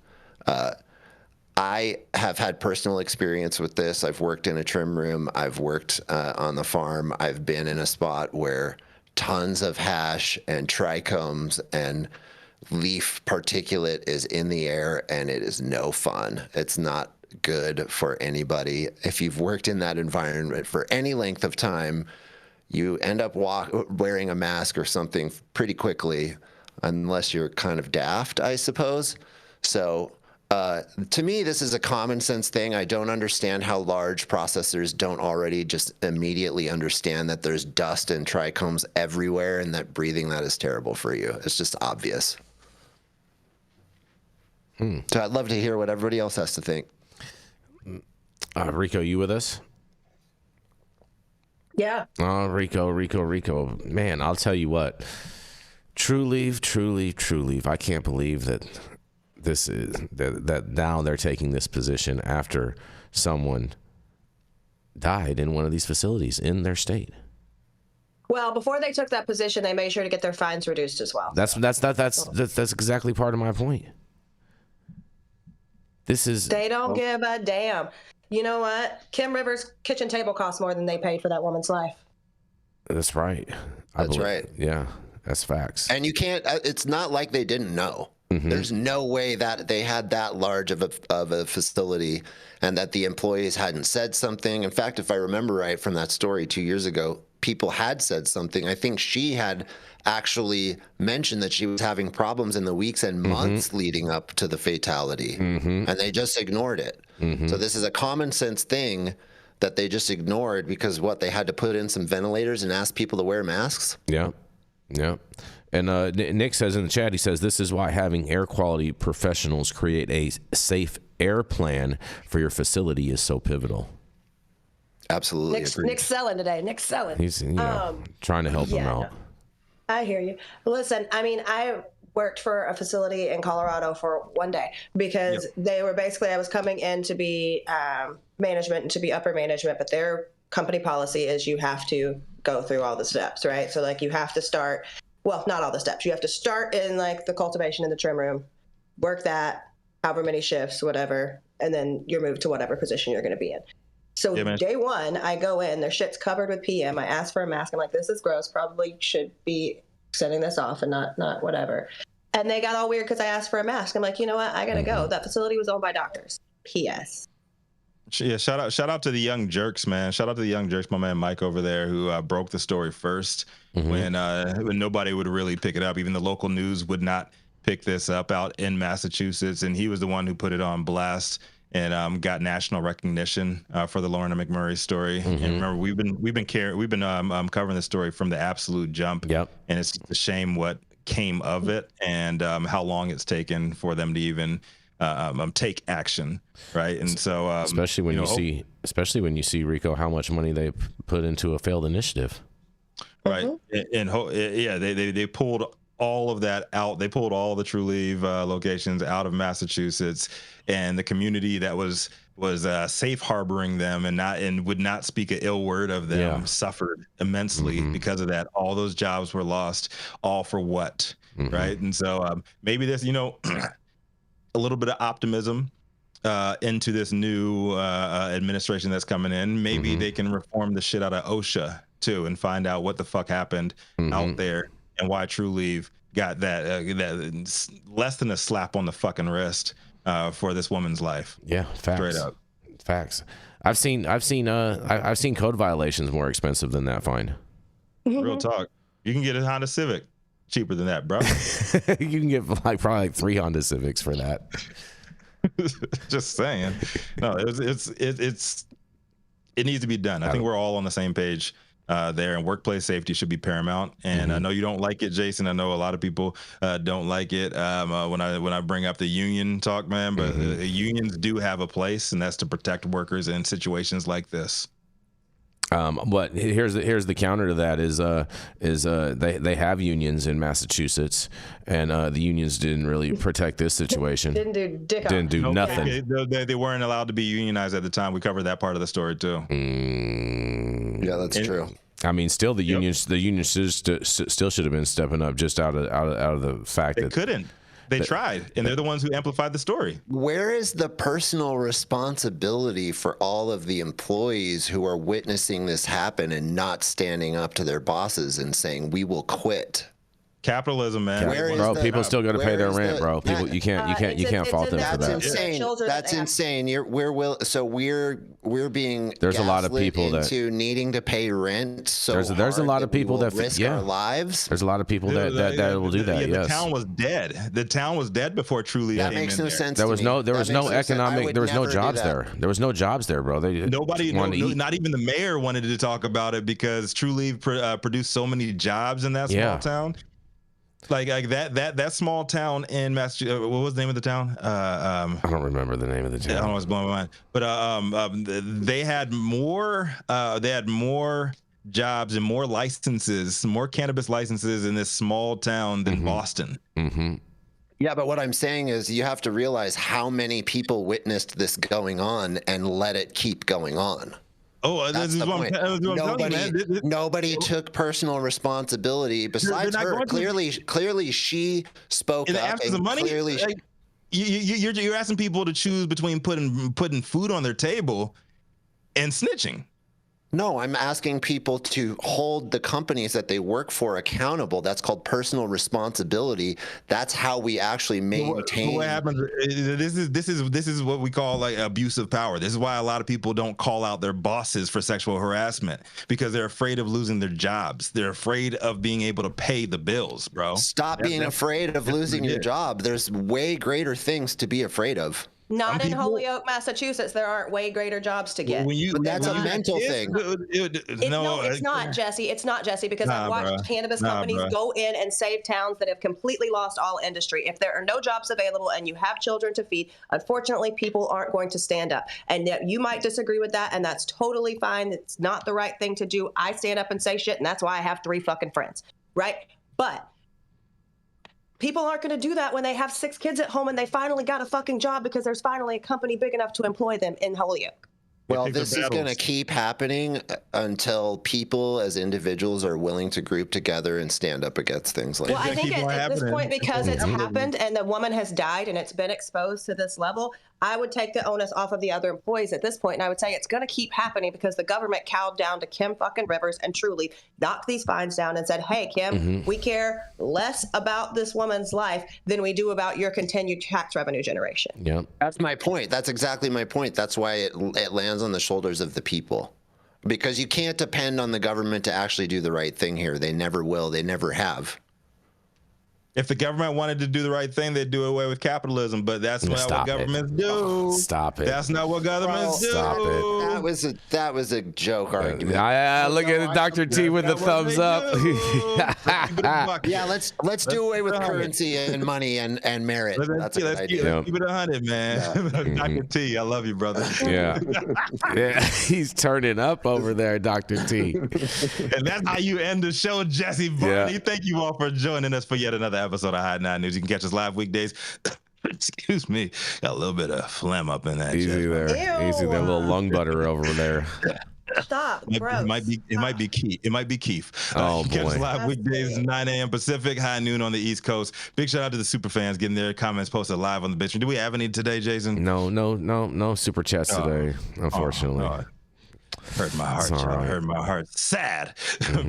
I have had personal experience with this. I've worked in a trim room. I've worked on the farm. I've been in a spot where tons of hash and trichomes and leaf particulate is in the air, and it is no fun. It's not good for anybody. If you've worked in that environment for any length of time, you end up wearing a mask or something pretty quickly, unless you're kind of daft, I suppose. So to me, this is a common sense thing. I don't understand how large processors don't already just immediately understand that there's dust and trichomes everywhere and that breathing that is terrible for you. It's just obvious. So I'd love to hear what everybody else has to think. Rico, you with us? Yeah. Oh, Rico. Man, I'll tell you what. True Leave. I can't believe that this is that now they're taking this position after someone died in one of these facilities in their state. Well, before they took that position, they made sure to get their fines reduced as well. That's exactly part of my point. They don't give a damn. You know what? Kim Rivers' kitchen table costs more than they paid for that woman's life. That's right. That's right. Yeah, that's facts. And you can't. It's not like they didn't know. There's no way that they had that large of a facility and that the employees hadn't said something. In fact, if I remember right from that story 2 years ago, people had said something. I think she had actually mentioned that she was having problems in the weeks and months leading up to the fatality, and they just ignored it. So this is a common sense thing that they just ignored because they had to put in some ventilators and ask people to wear masks. Yeah. And Nick says in the chat, he says, this is why having air quality professionals create a safe air plan for your facility is so pivotal. Absolutely. Nick's selling today. Nick's selling. He's trying to help them out. No, I hear you. Listen, I mean, I worked for a facility in Colorado for one day because they were basically, I was coming in to be management and to be upper management, but their company policy is you have to go through all the steps, right? So like you have to start, well, not all the steps. You have to start in like the cultivation in the trim room, work that, however many shifts, whatever, and then you're moved to whatever position you're going to be in. So day one, I go in, their shit's covered with PM. I ask for a mask. I'm like, this is gross. Probably should be sending this off and not whatever. And they got all weird because I asked for a mask. I'm like, you know what? I got to go. That facility was owned by doctors. P.S. Yeah, shout out to the young jerks, man. Shout out to the young jerks, my man Mike over there, who broke the story first when nobody would really pick it up. Even the local news would not pick this up out in Massachusetts, and he was the one who put it on blast and got national recognition for the Lorna McMurray story. And remember, we've been covering this story from the absolute jump. And it's a shame what came of it and how long it's taken for them to even take action, right? And so especially when you see Rico how much money they put into a failed initiative, right? And they pulled all of that out. They pulled all the True Leave locations out of Massachusetts, and the community that was safe harboring them and would not speak an ill word of them suffered immensely because of that. All those jobs were lost, all for what, right? And so maybe this, a little bit of optimism into this new administration that's coming in. Maybe they can reform the shit out of OSHA too and find out what the fuck happened out there and why True Leave got that less than a slap on the fucking wrist for this woman's life. Yeah, facts. Straight up. Facts. I've seen code violations more expensive than that fine. Real talk. You can get a Honda Civic cheaper than that, bro. You can get probably 3 Honda Civics for that. Just saying. No, it needs to be done. I think we're all on the same page there, and workplace safety should be paramount. And I know you don't like it, Jason. I know a lot of people don't like it when I bring up the union talk, man. But unions do have a place, and that's to protect workers in situations like this. But here's the counter to that is they have unions in Massachusetts, and the unions didn't really protect this situation. Didn't do nothing. They weren't allowed to be unionized at the time. We covered that part of the story too. Yeah, that's true. I mean, still the unions still should have been stepping up just out of the fact that they couldn't. They tried, and they're the ones who amplified the story. Where is the personal responsibility for all of the employees who are witnessing this happen and not standing up to their bosses and saying, we will quit? Capitalism, man. Bro, people still got to pay their rent, bro. People, you can't fault them for that. That's insane. That's insane. We're being there's a lot of people into needing to pay rent. So there's a lot of people that risk our lives. There's a lot of people that will do that. Yeah, yes. the town was dead. The town was dead before Truly that came makes in no there. sense. There was no economic. There was no jobs there. There was no jobs there, bro. Nobody, not even the mayor wanted to talk about it because Truly produced so many jobs in that small town. Like that small town in Massachusetts. What was the name of the town? I don't remember the name of the town. I don't know what's blowing my mind. But they had more jobs and more licenses, more cannabis licenses in this small town than Boston. Mm-hmm. Yeah, but what I'm saying is you have to realize how many people witnessed this going on and let it keep going on. Oh, that's the point. Nobody took personal responsibility besides her. Clearly, she spoke in the up. absence of money, clearly, you're asking people to choose between putting food on their table and snitching. No, I'm asking people to hold the companies that they work for accountable. That's called personal responsibility. That's how we actually maintain. What happens? This is what we call like abuse of power. This is why a lot of people don't call out their bosses for sexual harassment because they're afraid of losing their jobs. They're afraid of being able to pay the bills, bro. Stop being afraid of losing your job. There's way greater things to be afraid of. Not in Holyoke, Massachusetts. There aren't way greater jobs to get. That's a mental thing. No, it's not, Jesse. It's not, Jesse, because I've watched cannabis companies go in and save towns that have completely lost all industry. If there are no jobs available and you have children to feed, unfortunately, people aren't going to stand up. And you might disagree with that, and that's totally fine. It's not the right thing to do. I stand up and say shit, and that's why I have 3 fucking friends, right? But people aren't going to do that when they have 6 kids at home and they finally got a fucking job because there's finally a company big enough to employ them in Holyoke. Well, this is going to keep happening until people as individuals are willing to group together and stand up against things like that. Well, I think at this point, because it's happened and the woman has died and it's been exposed to this level, I would take the onus off of the other employees at this point, and I would say it's going to keep happening because the government cowed down to Kim fucking Rivers and Truly knocked these fines down and said, hey, Kim, we care less about this woman's life than we do about your continued tax revenue generation. Yeah, that's my point. That's exactly my point. That's why it lands on the shoulders of the people, because you can't depend on the government to actually do the right thing here. They never will. They never have. If the government wanted to do the right thing, they'd do away with capitalism, but that's not what governments do. Stop it. That's not what governments do. Stop it. That was a joke argument. Look at Dr. T with the thumbs up. Yeah, let's do away with currency and money and merit. That's a good idea. Keep it 100, man. Dr. T, I love you, brother. Yeah. He's turning up over there, Dr. T. And that's how you end the show, Jesse Barney. Thank you all for joining us for yet another episode of High 9 News. You can catch us live weekdays. Excuse me, got a little bit of phlegm up in that. Easy there, easy there, little lung butter over there. Stop. It might be Keith. It might be Keith. Oh, catch us boy. live weekdays 9 a.m. Pacific, high noon on the East Coast. Big shout out to the super fans getting their comments posted live on the bitch. Do we have any today, Jason? No super chats today, unfortunately. Hurt my heart, y'all. Right. Hurt my heart. Sad.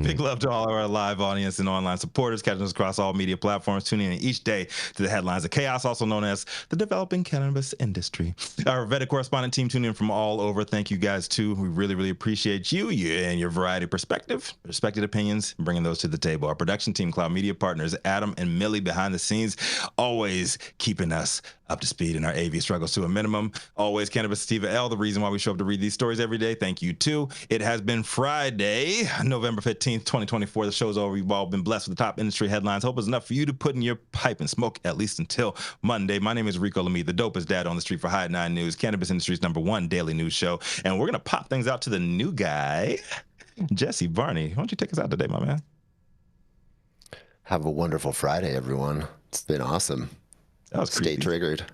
Big love to all of our live audience and online supporters catching us across all media platforms, tuning in each day to the headlines of chaos, also known as the developing cannabis industry. Our vetted correspondent team tuning in from all over. Thank you guys too. We really, really appreciate you and your variety of respected opinions, bringing those to the table. Our production team, Cloud Media Partners, Adam and Millie behind the scenes, always keeping us up to speed in our AV struggles to a minimum. Always Cannabis Sativa L, the reason why we show up to read these stories every day. Thank you too. It has been Friday, November 15th, 2024. The show's over. We've all been blessed with the top industry headlines. Hope it's enough for you to put in your pipe and smoke at least until Monday. My name is Rico Lamitte, the dopest dad on the street for High 9 News, cannabis industry's #1 daily news show. And we're going to pop things out to the new guy, Jesse Barney. Why don't you take us out today, my man? Have a wonderful Friday, everyone. It's been awesome. That was Stay creepy. triggered.